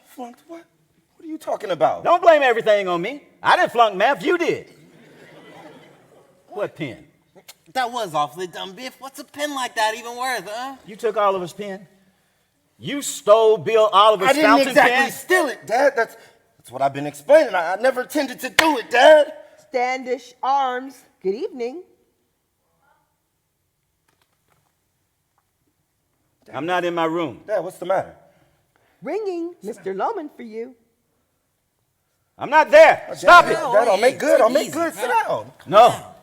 Flunked what? What are you talking about? Don't blame everything on me. I didn't flunk math, you did. What pen? That was awfully dumb, Biff. What's a pen like that even worth, huh? You took Oliver's pen? You stole Bill Oliver's I didn't fountain exactly pen? steal it, Dad. That's what I've been explaining. I never intended to do it, Dad. Standish Arms. Good evening. I'm not in my room. Dad, what's the matter? Ringing Mr. Lohman for you. I'm not there. Stop it. Dad, I'll make good. I'll make good. Sit down. No.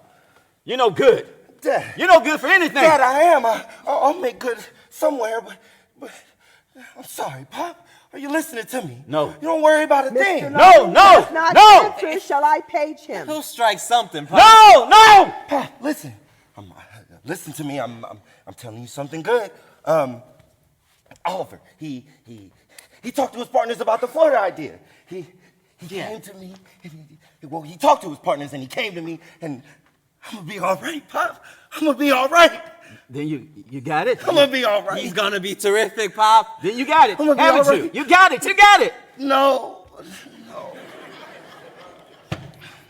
You're no good. Dad. You're no good for anything. Dad, I am. I'll make good somewhere, but I'm sorry, Pop. Are you listening to me? No. You don't worry about a thing. No. Not answer. Shall I page him? He'll strike something, Pop. No. Pop, listen. Listen to me. I'm telling you something good. Oliver, he talked to his partners about the Florida idea. He came to me. He talked to his partners and he came to me, and I'm gonna be all right, Pop. I'm gonna be all right. Then you got it? I'm gonna be all right. He's gonna be terrific, Pop. Then you got it. I'm gonna be Haven't all you? right. You got it. No.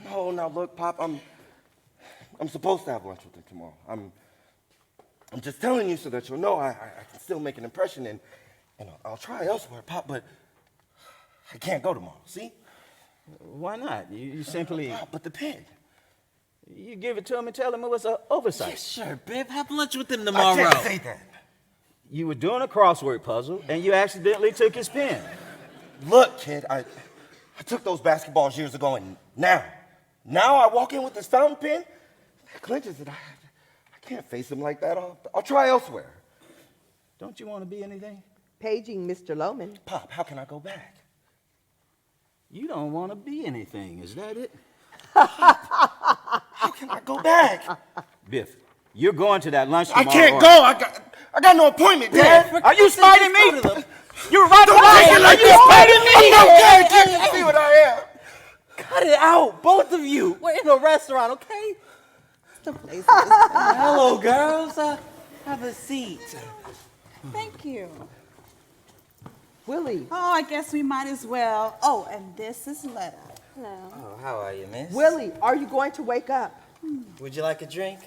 Now look, Pop. I'm supposed to have lunch with him tomorrow. I'm just telling you so that you'll know I can still make an impression, and I'll try elsewhere, Pop, but I can't go tomorrow, see? Why not? You simply... Pop, but the pen. You give it to him and tell him it was an oversight. Yeah, sure, Biff. Have lunch with him tomorrow. I can't say that. You were doing a crossword puzzle, and you accidentally took his pen. Look, kid, I took those basketballs years ago, and now I walk in with this fountain pen that clinches it. I can't face him like that. I'll try elsewhere. Don't you want to be anything? Paging Mr. Lohman. Pop, how can I go back? You don't want to be anything, is that it? How can I go back? Biff, you're going to that lunch tomorrow. I can't go. I got no appointment, Dad. Are you spiting me? You're right. Don't take it like this, Patty. Okay, can't you see what I am? Cut it out, both of you. We're in a restaurant, okay? Hello, girls. Have a seat. Thank you. Willie, Oh, I guess we might as well. Oh, and this is Letta. Oh, how are you, miss? Willie, are you going to wake up? Would you like a drink?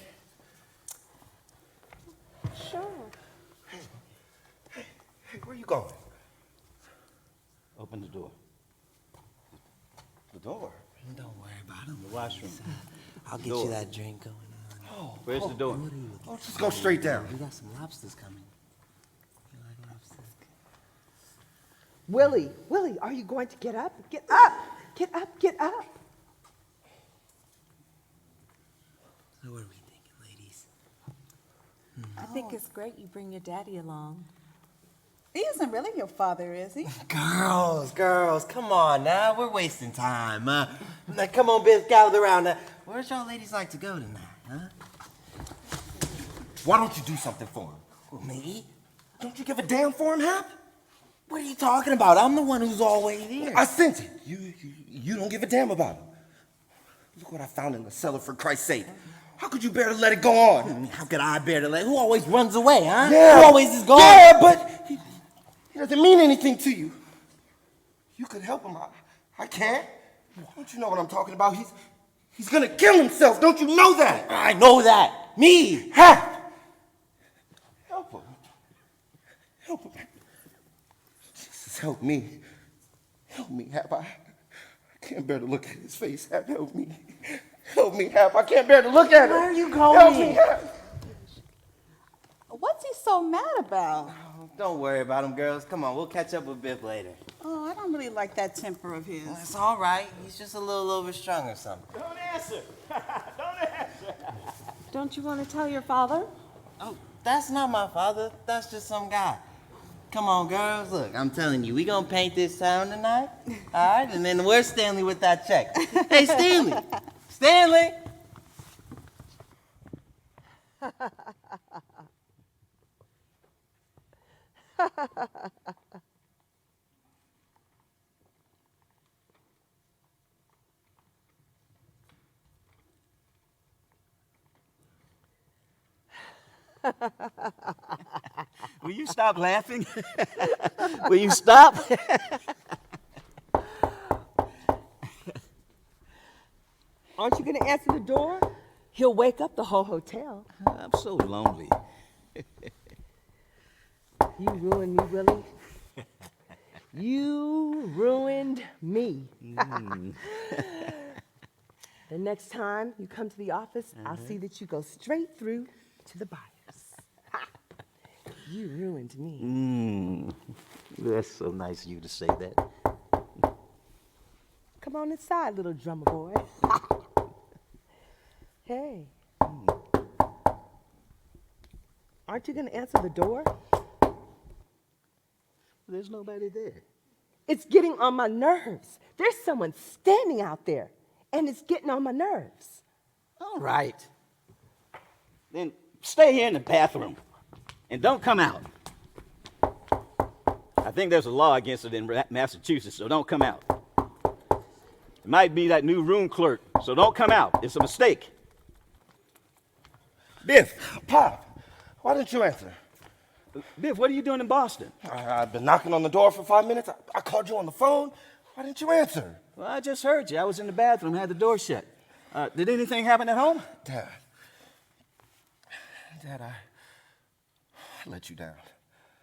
Sure. Hey, where you going? Open the door. The door. Don't worry about him. The washroom. I'll get you that drink going on. Where's the door? Oh, just go straight down. We got some lobsters coming. You like lobsters? Willie, are you going to get up? Get up! Get up, get up! So what are we thinking, ladies? I think it's great you bring your daddy along. He isn't really your father, is he? Girls, come on now. We're wasting time. Now, come on, Biff, gather around. Now, where'd y'all ladies like to go tonight, huh? Why don't you do something for him? Who, me? Don't you give a damn for him, Hap? What are you talking about? I'm the one who's always here. I sent it. You don't give a damn about him. Look what I found in the cellar, for Christ's sake. How could you bear to let it go on? How could I bear to let? Who always runs away, huh? Yeah. Who always is gone? Yeah, but he doesn't mean anything to you. You could help him. I can't. Don't you know what I'm talking about? He's gonna kill himself. Don't you know that? I know that. Me. Hap! Help him. Help him. Jesus, help me. Help me, Hap. I can't bear to look at his face. Hap, help me. Help me, Hap. I can't bear to look at him. Where are you going? Help me, Hap. What's he so mad about? Don't worry about him, girls. Come on, we'll catch up with Biff later. Oh, I don't really like that temper of his. It's all right. He's just a little overstrung or something. Don't answer. Don't answer. Don't you want to tell your father? Oh, that's not my father. That's just some guy. Come on, girls. Look, I'm telling you, we gonna paint this town tonight. All right? And then where's Stanley with that check? Hey, Stanley. Stanley. Will you stop laughing? Will you stop? Aren't you going to answer the door? He'll wake up the whole hotel. I'm so lonely. You ruined me, Willie. You ruined me. The next time you come to the office, I'll see that you go straight through to the buyers. You ruined me. That's so nice of you to say that. Come on inside, little drummer boy. Hey. Aren't you going to answer the door? There's nobody there. It's getting on my nerves. There's someone standing out there, and it's getting on my nerves. All right. Then stay here in the bathroom and don't come out. I think there's a law against it in Massachusetts, so don't come out. It might be that new room clerk, so don't come out. It's a mistake. Biff, Pop, why didn't you answer? Biff, what are you doing in Boston? I've been knocking on the door for 5 minutes. I called you on the phone. Why didn't you answer? Well, I just heard you. I was in the bathroom, had the door shut. Did anything happen at home? Dad, I let you down.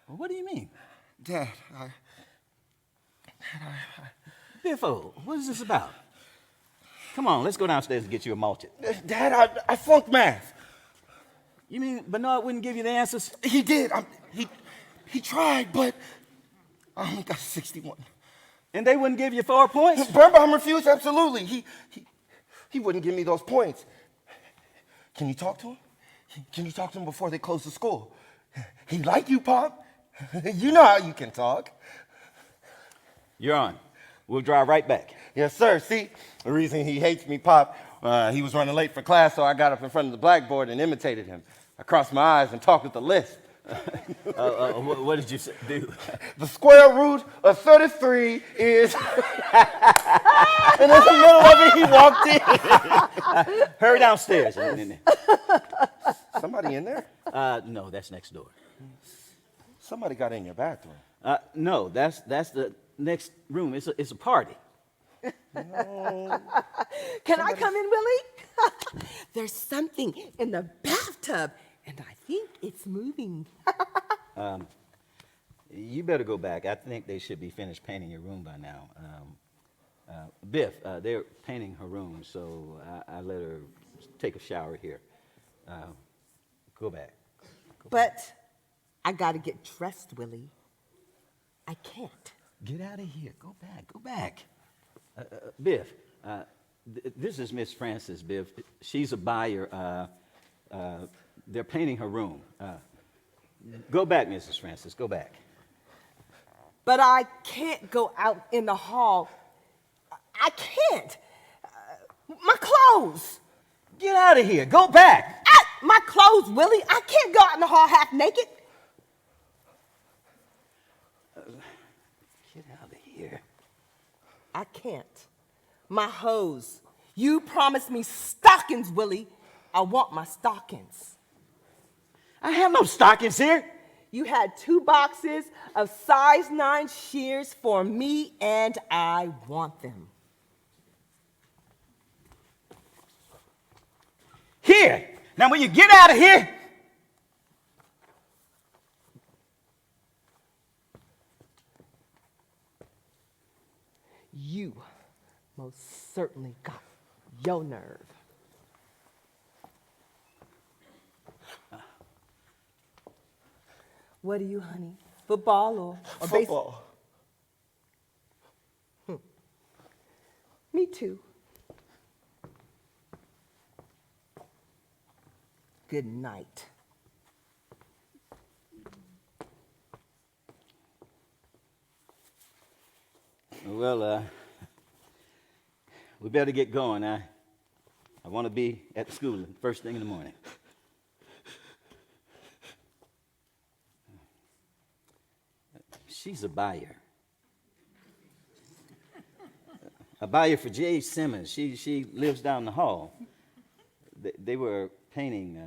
Well, what do you mean? Dad, Biffo, what is this about? Come on, let's go downstairs and get you a malted. Dad, I flunked math. You mean Bernard wouldn't give you the answers? He did. He tried, but I only got 61. And they wouldn't give you 4 points? Birnbaum refused, absolutely. He wouldn't give me those points. Can you talk to him? Can you talk to him before they close the school? He like you, Pop. You know how you can talk. You're on. We'll drive right back. Yes, sir. See, the reason he hates me, Pop, he was running late for class, so I got up in front of the blackboard and imitated him. I crossed my eyes and talked with the lisp. What did you do? The square root of 33 is. And in the middle of it, he walked in. Hurry downstairs. Somebody in there? No, that's next door. Somebody got in your bathroom. No, that's the next room. It's a party. Can I come in, Willie? There's something in the bathtub, and I think it's moving. You better go back. I think they should be finished painting your room by now. Biff, they're painting her room, so I let her take a shower here. Go back. But I gotta get dressed, Willie. I can't. Get out of here. Go back. Go back. Biff, this is Miss Francis, Biff. She's a buyer. They're painting her room. Go back, Mrs. Francis. Go back. But I can't go out in the hall. I can't. My clothes. Get out of here. Go back. My clothes, Willie. I can't go out in the hall half naked. Get out of here. I can't. My hose. You promised me stockings, Willie. I want my stockings. I have no stockings here. You had 2 boxes of size 9 shears for me, and I want them. Here. Now, will you get out of here? You most certainly got your nerve. What are you, honey? Football or Football. Me too. Good night. Well, we better get going. I want to be at the school first thing in the morning. She's a buyer. A buyer for Jay Simmons. She lives down the hall. They were painting.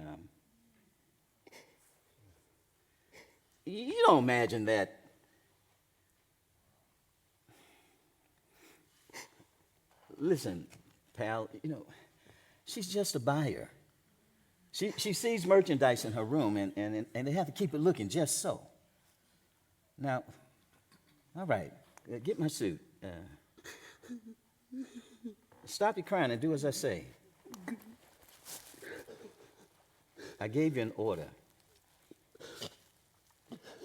You don't imagine that. Listen, pal, she's just a buyer. She sees merchandise in her room, and they have to keep it looking just so. Now, all right, get my suit. Stop your crying and do as I say. I gave you an order.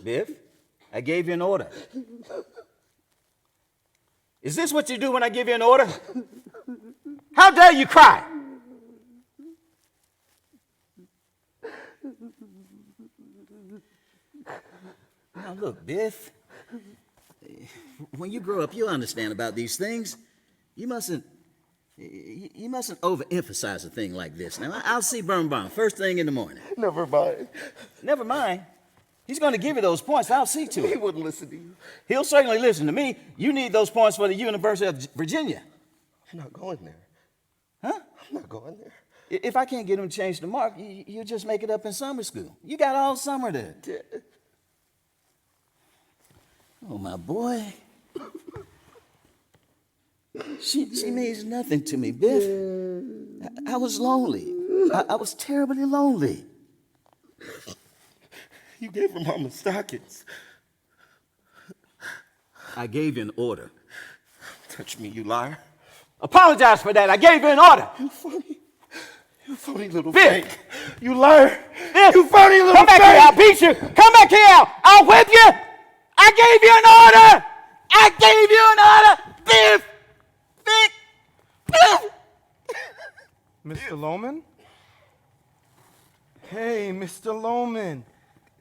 Biff, I gave you an order. Is this what you do when I give you an order? How dare you cry? Now look, Biff, when you grow up, you'll understand about these things. You mustn't overemphasize a thing like this. Now, I'll see Birnbaum first thing in the morning. Never mind. Never mind. He's going to give you those points. I'll see to it. He wouldn't listen to you. He'll certainly listen to me. You need those points for the University of Virginia. I'm not going there. Huh? I'm not going there. If I can't get him to change the mark, you just make it up in summer school. You got all summer to. Oh, my boy. She means nothing to me, Biff. I was lonely. I was terribly lonely. You gave her mama stockings. I gave you an order. Touch me, you liar. Apologize for that. I gave you an order. You phony little Biff. fake. You liar. Biff. You phony little Come back fake. here. I'll beat you. Come back here. I'll whip you. I gave you an order. I gave you an order. Biff. Biff. Mr. Loman? Hey, Mr. Loman.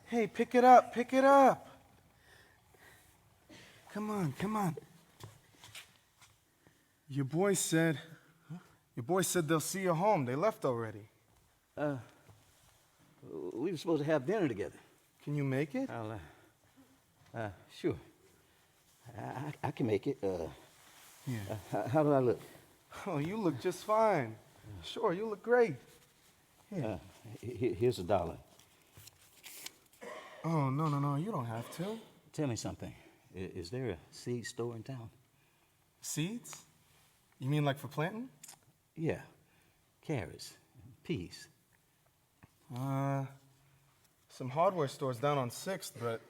Hey, pick it up, pick it up. Come on, come on. Your boy said they'll see you home. They left already. We were supposed to have dinner together. Can you make it? Sure. I can make it. Yeah. How do I look? Oh, you look just fine. Sure, you look great. Here. Here's $1. Oh, no, you don't have to. Tell me something. Is there a seed store in town? Seeds? You mean like for planting? Yeah. Carrots, peas. Some hardware stores down on 6th, but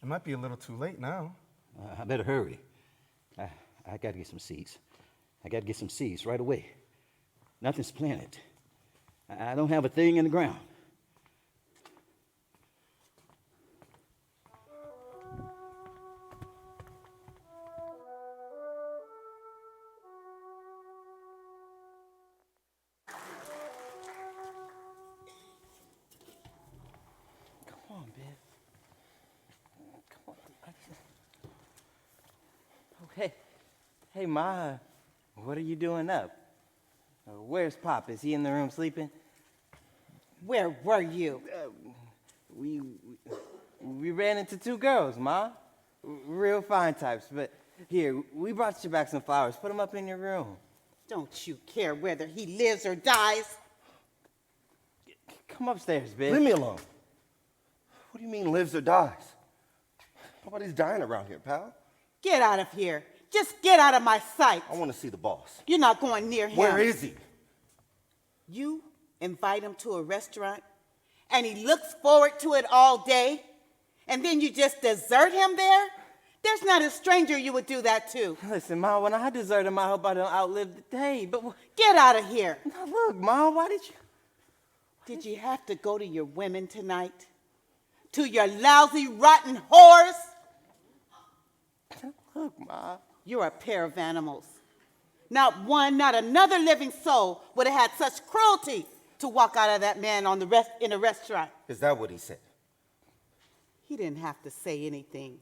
it might be a little too late now. I better hurry. I got to get some seeds. I got to get some seeds right away. Nothing's planted. I don't have a thing in the ground. Come on, Biff. Come on. Okay. Hey, Ma, what are you doing up? Where's Pop? Is he in the room sleeping? Where were you? We ran into 2 girls, Ma. Real fine types. But here, we brought you back some flowers. Put them up in your room. Don't you care whether he lives or dies? Come upstairs, Biff. Leave me alone. What do you mean lives or dies? Nobody's dying around here, pal. Get out of here. Just get out of my sight. I want to see the boss. You're not going near him. Where is he? You invite him to a restaurant, and he looks forward to it all day, and then you just desert him there? There's not a stranger you would do that to. Listen, Ma, when I desert him, I hope I don't outlive the day. But get out of here. Now, look, Ma, why did you... Did you have to go to your women tonight? To your lousy, rotten whores? Look, Ma. You're a pair of animals. Not one, not another living soul would have had such cruelty to walk out of that man in a restaurant. Is that what he said? He didn't have to say anything.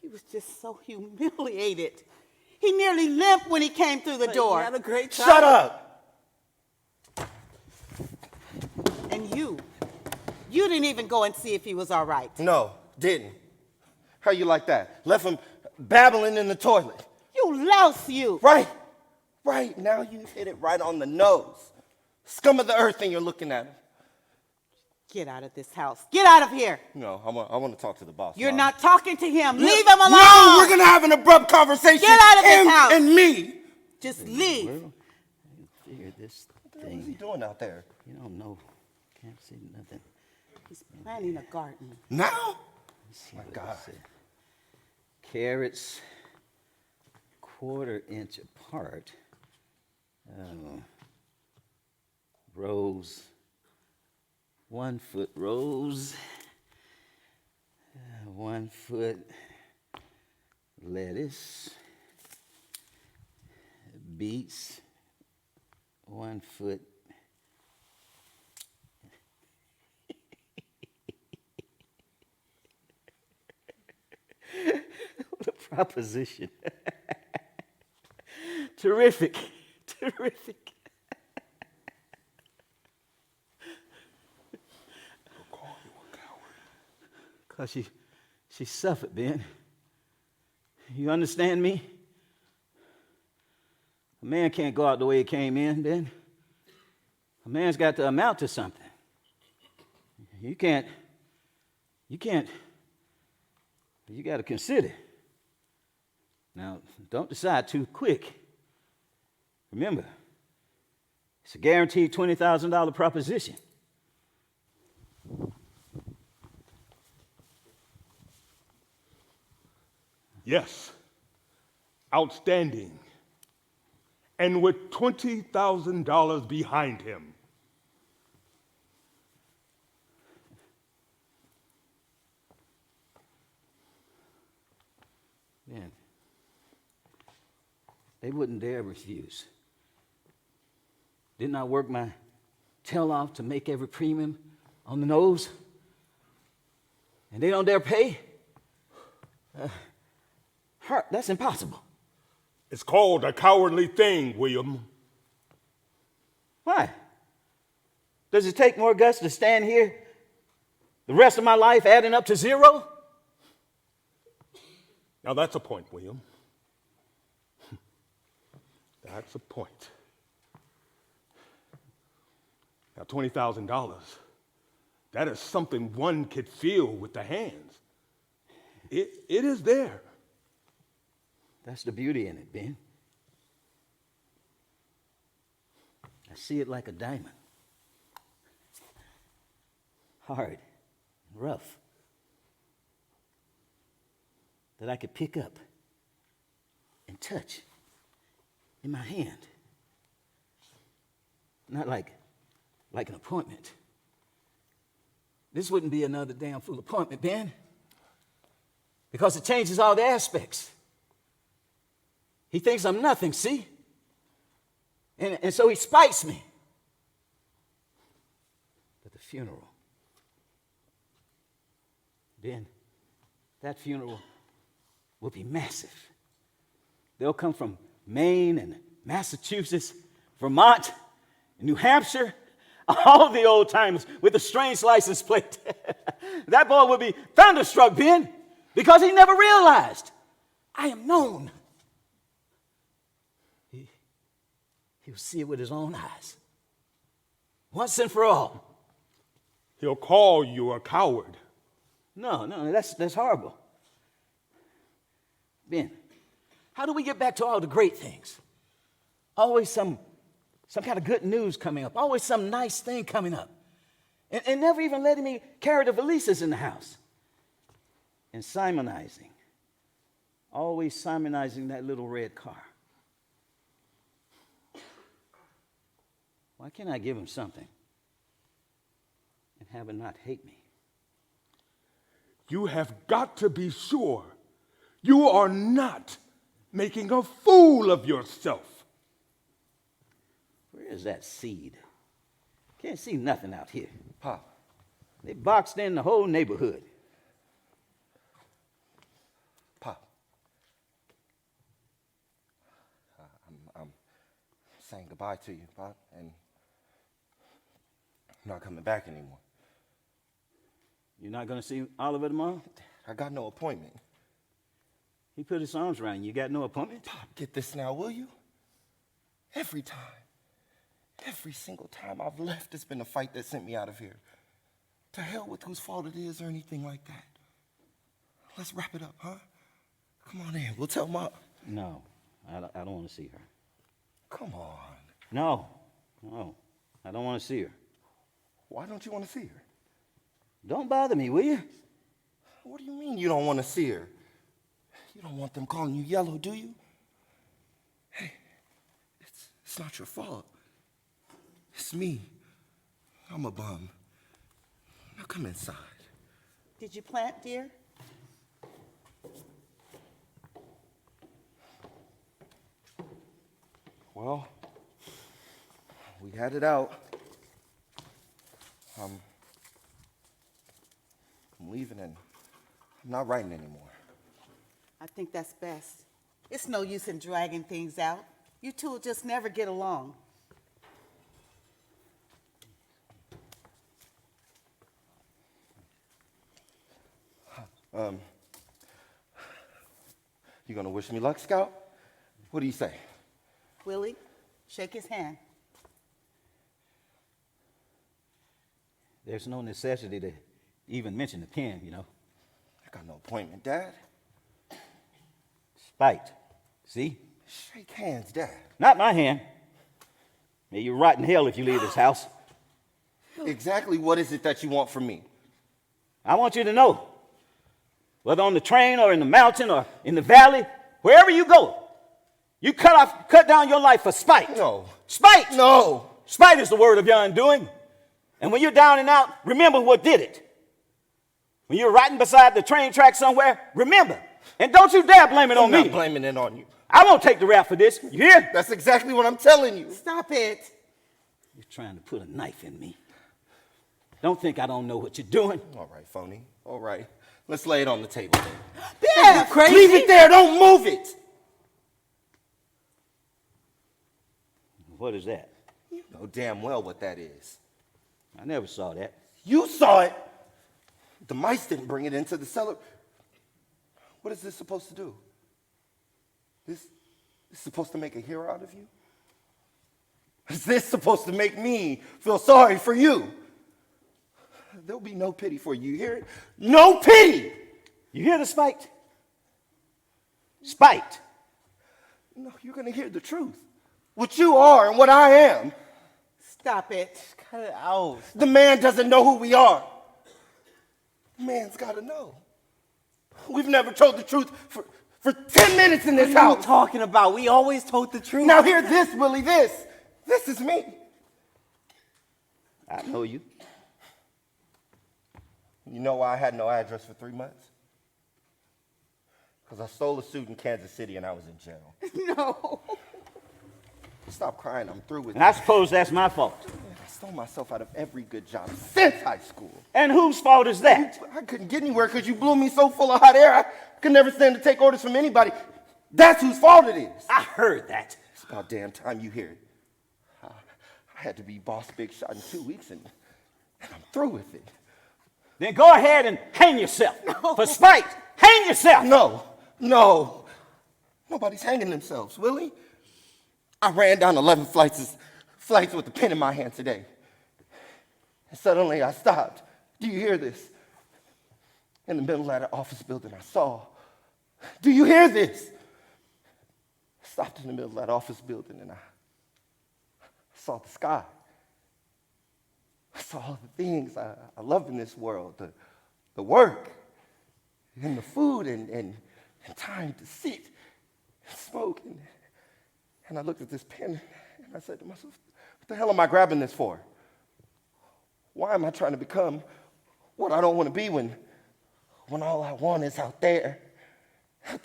He was just so humiliated. He nearly limped when he came through the door. He had a great time. Shut up! And you didn't even go and see if he was all right. No, didn't. How you like that? Left him babbling in the toilet. You louse, you. Right. Now you hit it right on the nose. Scum of the earth and you're looking at him. Get out of this house. Get out of here. No, I want to talk to the boss. You're Mom. not talking to him. Leave him alone. No, we're going to have an abrupt conversation. Get out of this house. And me. Just leave. Figure this What is thing. he doing out there? You don't know. Can't see nothing. He's planting a garden. Now? My God. Carrots, 1/4 inch apart. Rows, 1 foot rows. 1 foot lettuce. Beets, 1 foot. What a proposition. Terrific. Because she suffered, Ben. You understand me? A man can't go out the way he came in, Ben. A man's got to amount to something. You got to consider. Now, don't decide too quick. Remember, it's a guaranteed $20,000 proposition. Yes. Outstanding. And with $20,000 behind him. Man, they wouldn't dare refuse. Didn't I work my tail off to make every premium on the nose? And they don't dare pay? Hart, that's impossible. It's called a cowardly thing, William. Why? Does it take more guts to stand here The rest of my life adding up to zero? Now that's a point, William. That's a point. Now, $20,000, that is something one could feel with the hands. It is there. That's the beauty in it, Ben. I see it like a diamond. Hard, rough. That I could pick up and touch in my hand. Not like an appointment. This wouldn't be another damn fool appointment, Ben. Because it changes all the aspects. He thinks I'm nothing, see? And so he spites me. But the funeral, Ben, that funeral will be massive. They'll come from Maine and Massachusetts, Vermont, New Hampshire, all the old timers with the strange license plate. That boy will be thunderstruck, Ben, because he never realized I am known. He'll see it with his own eyes, once and for all. He'll call you a coward. No, that's horrible. Ben, how do we get back to all the great things? Always some kind of good news coming up. Always some nice thing coming up. And never even letting me carry the valises in the house. And Simonizing. Always Simonizing that little red car. Why can't I give him something and have him not hate me? You have got to be sure you are not making a fool of yourself. Where is that seed? Can't see nothing out here. Pop. They boxed in the whole neighborhood. Pop. I'm saying goodbye to you, Pop, and I'm not coming back anymore. You're not going to see Oliver tomorrow? I got no appointment. He put his arms around you. You got no appointment? Pop, get this now, will you? Every single time I've left, it's been a fight that sent me out of here. To hell with whose fault it is or anything like that. Let's wrap it up, huh? Come on in. We'll tell Mom. No, I don't want to see her. Come on. No, I don't want to see her. Why don't you want to see her? Don't bother me, will you? What do you mean you don't want to see her? You don't want them calling you yellow, do you? Hey, it's not your fault. It's me. I'm a bum. Now come inside. Did you plant, dear? Well, we had it out. I'm leaving and I'm not writing anymore. I think that's best. It's no use in dragging things out. You two will just never get along. You gonna wish me luck, Scout? What do you say? Willie, shake his hand. There's no necessity to even mention the pen, you know. I got no appointment, Dad. Spite. See? Shake hands, Dad. Not my hand. May you rot in hell if you leave this house. Exactly what is it that you want from me? I want you to know, whether on the train or in the mountain or in the valley, wherever you go, you cut down your life for spite. No. Spite! No. Spite is the word of your undoing. And when you're down and out, remember what did it. When you're riding beside the train track somewhere, remember. And don't you dare blame it on me. I'm not blaming it on you. I won't take the rap for this. You hear? That's exactly what I'm telling you. Stop it. You're trying to put a knife in me. Don't think I don't know what you're doing. All right, phony. All right. Let's lay it on the table. Ben, crazy. Leave it there. Don't move it. What is that? You know damn well what that is. I never saw that. You saw it. The mice didn't bring it into the cellar. What is this supposed to do? This is supposed to make a hero out of you? Is this supposed to make me feel sorry for you? There'll be no pity for you. You hear it? No pity! You hear the spite? Spite. No, you're going to hear the truth. What you are and what I am. Stop it. Cut it out. The man doesn't know who we are. The man's got to know. We've never told the truth for 10 minutes in this What are you house. talking about? We always told the truth. Now hear this, Willie, this. This is me. I know you. You know why I had no address for 3 months? Because I stole a suit in Kansas City and I was in jail. No. Stop crying, I'm through with And it. I suppose that's my fault. I stole myself out of every good job since high school. And whose fault is that? I couldn't get anywhere because you blew me so full of hot air, I could never stand to take orders from anybody. That's whose fault it is. I heard that. It's about damn time you hear it. I had to be boss big shot in 2 weeks and I'm through with it. Then go ahead and hang yourself. For spite, hang yourself. No. Nobody's hanging themselves, Willie. I ran down 11 flights with a pen in my hand today. And suddenly I stopped. Do you hear this? In the middle of that office building I saw. Do you hear this? I stopped in the middle of that office building and I saw the sky. I saw all the things I love in this world, the work and the food and time to sit and smoke. And I looked at this pen and I said to myself, what the hell am I grabbing this for? Why am I trying to become what I don't want to be when all I want is out there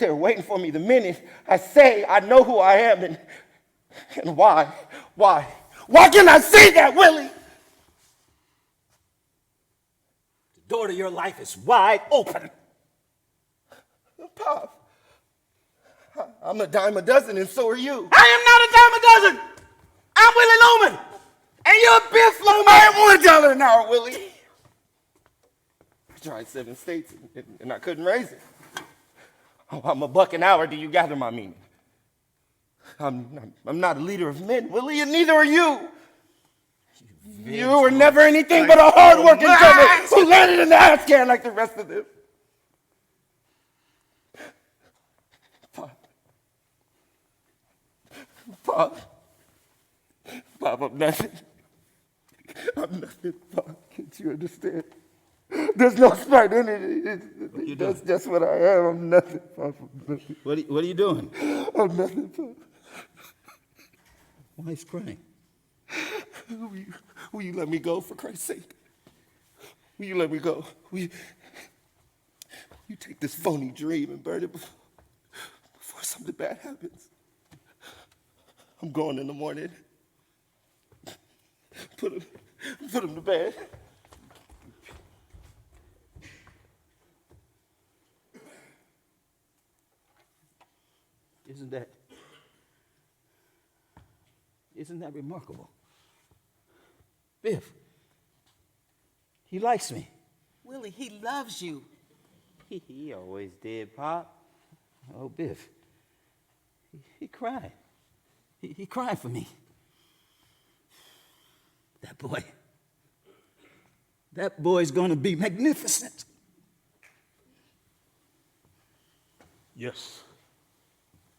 waiting for me the minute I say I know who I am and why? Why can't I say that, Willie? The door to your life is wide open. Pop, I'm a dime a dozen and so are you. I am not a dime a dozen. I'm Willie Loman. And you're Biff Loman. I am $1 an hour, Willie. I tried 7 states and I couldn't raise it. Oh, I'm $1 an hour. Do you gather my meaning? I'm not a leader of men, Willie, and neither are you. You were never anything but a hard-working drummer who landed in the ass can like the rest of them. Pop, I'm nothing. I'm nothing, Pop. Can't you understand? There's no spite in it. That's just what I am. I'm nothing, Pop. I'm nothing. What are you doing? I'm nothing, Pop. Why is crying? Will you let me go, for Christ's sake? Will you let me go? Will you take this phony dream and burn it before something bad happens? I'm going in the morning. Put him to bed. Isn't that remarkable? Biff, he likes me. Willie, he loves you. He always did, Pop. Oh, Biff, he cried. He cried for me. That boy's gonna be magnificent. Yes.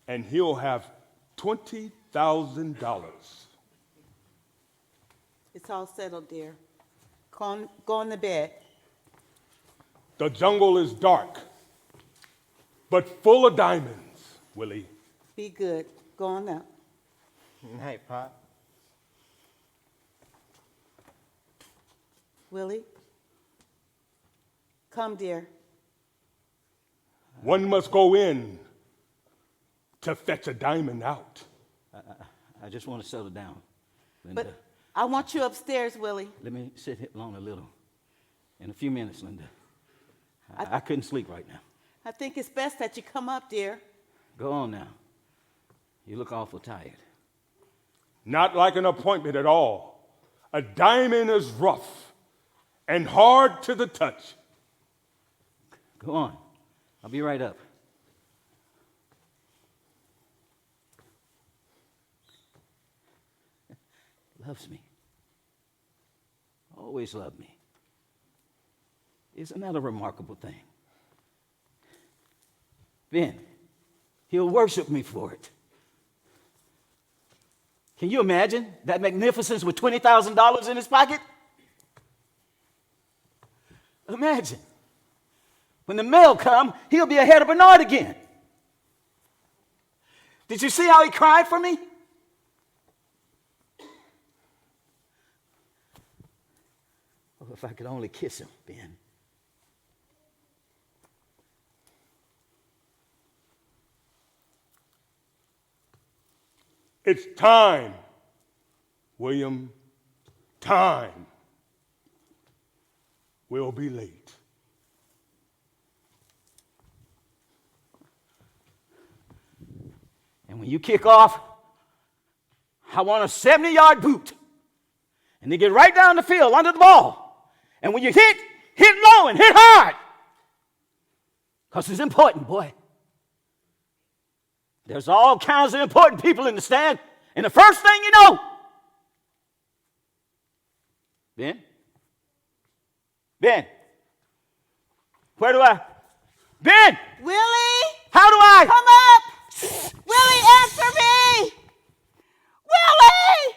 And he'll have $20,000. It's all settled, dear. Go on to bed. The jungle is dark, but full of diamonds, Willie. Be good. Go on now. Night, Pop. Willie? Come, dear. One must go in to fetch a diamond out. I just want to settle down, Linda. But I want you upstairs, Willie. Let me sit here alone a little. In a few minutes, Linda. I couldn't sleep right now. I think it's best that you come up, dear. Go on now. You look awful tired. Not like an appointment at all. A diamond is rough and hard to the touch. Go on. I'll be right up. Loves me. Always loved me. Isn't that a remarkable thing? Ben, he'll worship me for it. Can you imagine that magnificence with $20,000 in his pocket? Imagine. When the mail come, he'll be ahead of Bernard again. Did you see how he cried for me? Oh, if I could only kiss him, Ben. It's time, William. Time. We'll be late. And when you kick off, I want a 70-yard boot. And they get right down the field under the ball. And when you hit low and hit hard. Because it's important, boy. There's all kinds of important people in the stand. And the first thing you know, Ben, where do I? Ben! Willie! How do I? Come up! Willie, answer me! Willie!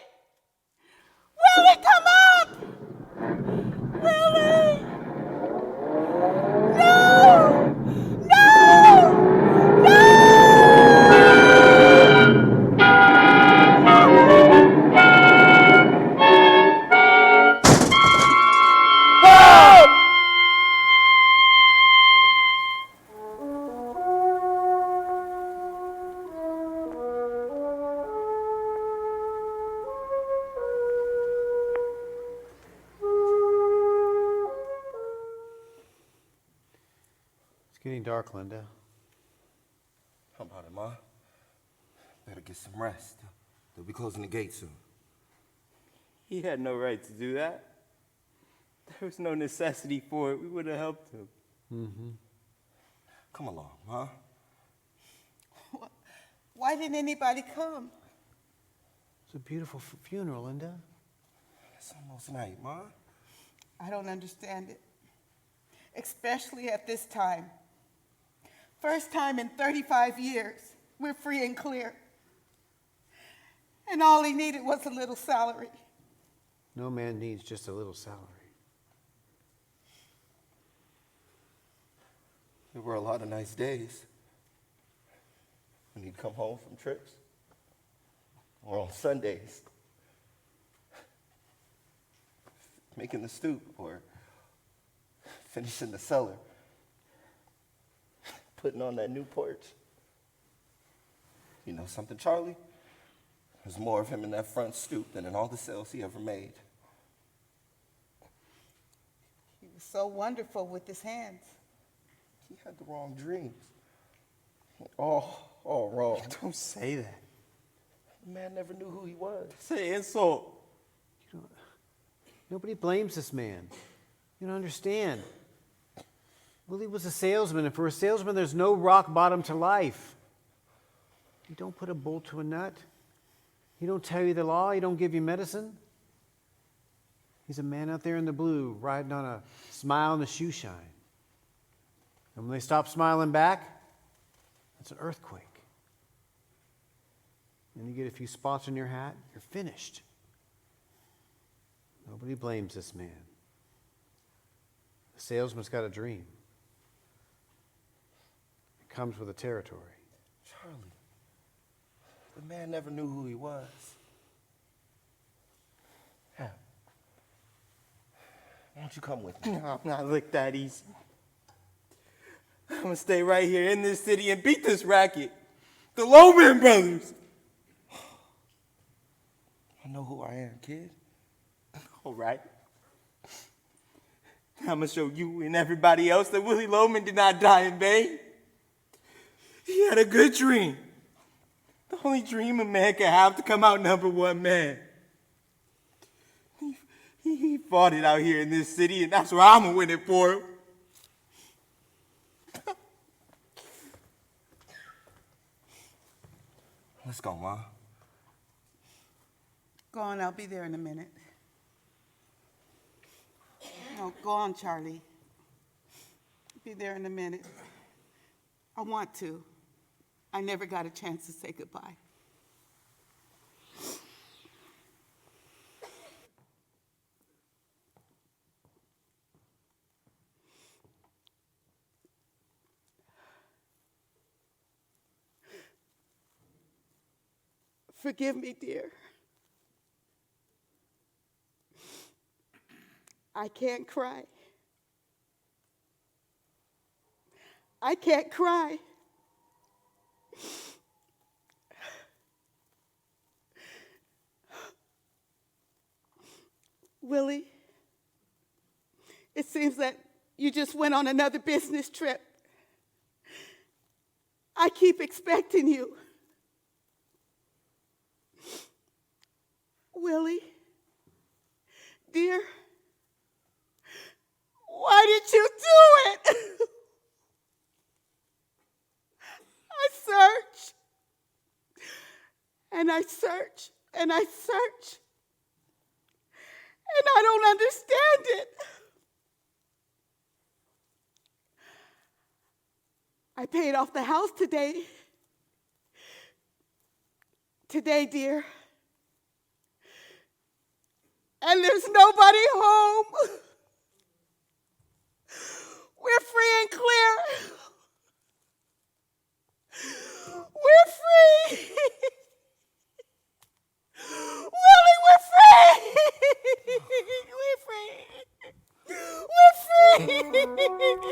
Willie, come up! Willie! No! No! It's getting dark, Linda. How about it, Ma? Better get some rest. They'll be closing the gate soon. He had no right to do that. There was no necessity for it. We would have helped him. Mm-hmm. Come along, Ma. Why didn't anybody come? It's a beautiful funeral, Linda. It's almost night, Ma. I don't understand it. Especially at this time. First time in 35 years, we're free and clear. And all he needed was a little salary. No man needs just a little salary. There were a lot of nice days when he'd come home from trips, or on Sundays, making the stoop, or finishing the cellar, putting on that new porch. You know something, Charlie? There's more of him in that front stoop than in all the sales he ever made. He was so wonderful with his hands. He had the wrong dreams. All wrong. Don't say that. The man never knew who he was. Say insult. Nobody blames this man. You don't understand. Willie was a salesman, and for a salesman, there's no rock bottom to life. You don't put a bolt to a nut. He don't tell you the law. He don't give you medicine. He's a man out there in the blue, riding on a smile and a shoe shine. And when they stop smiling back, that's an earthquake. And you get a few spots on your hat, you're finished. Nobody blames this man. The salesman's got a dream. It comes with the territory. Charlie, the man never knew who he was. Yeah. Why don't you come with me? No, I'm not licked that easy. I'm gonna stay right here in this city and beat this racket. The Lowman brothers. I know who I am, kid. All right. I'm gonna show you and everybody else that Willie Lowman did not die in vain. He had a good dream. The only dream a man can have to come out number one man. He fought it out here in this city, and that's where I'm gonna win it for him. Let's go, Ma. Go on, I'll be there in a minute. No, go on, Charlie. Be there in a minute. I want to. I never got a chance to say goodbye. Forgive me, dear. I can't cry. I can't cry. Willie, it seems that you just went on another business trip. I keep expecting you. Willie, dear, why did you do it? I search, and I search, and I search, and I don't understand it. I paid off the house today. Today, dear. And there's nobody home. We're free and clear. We're free. Willie, we're free. We're free. We're free.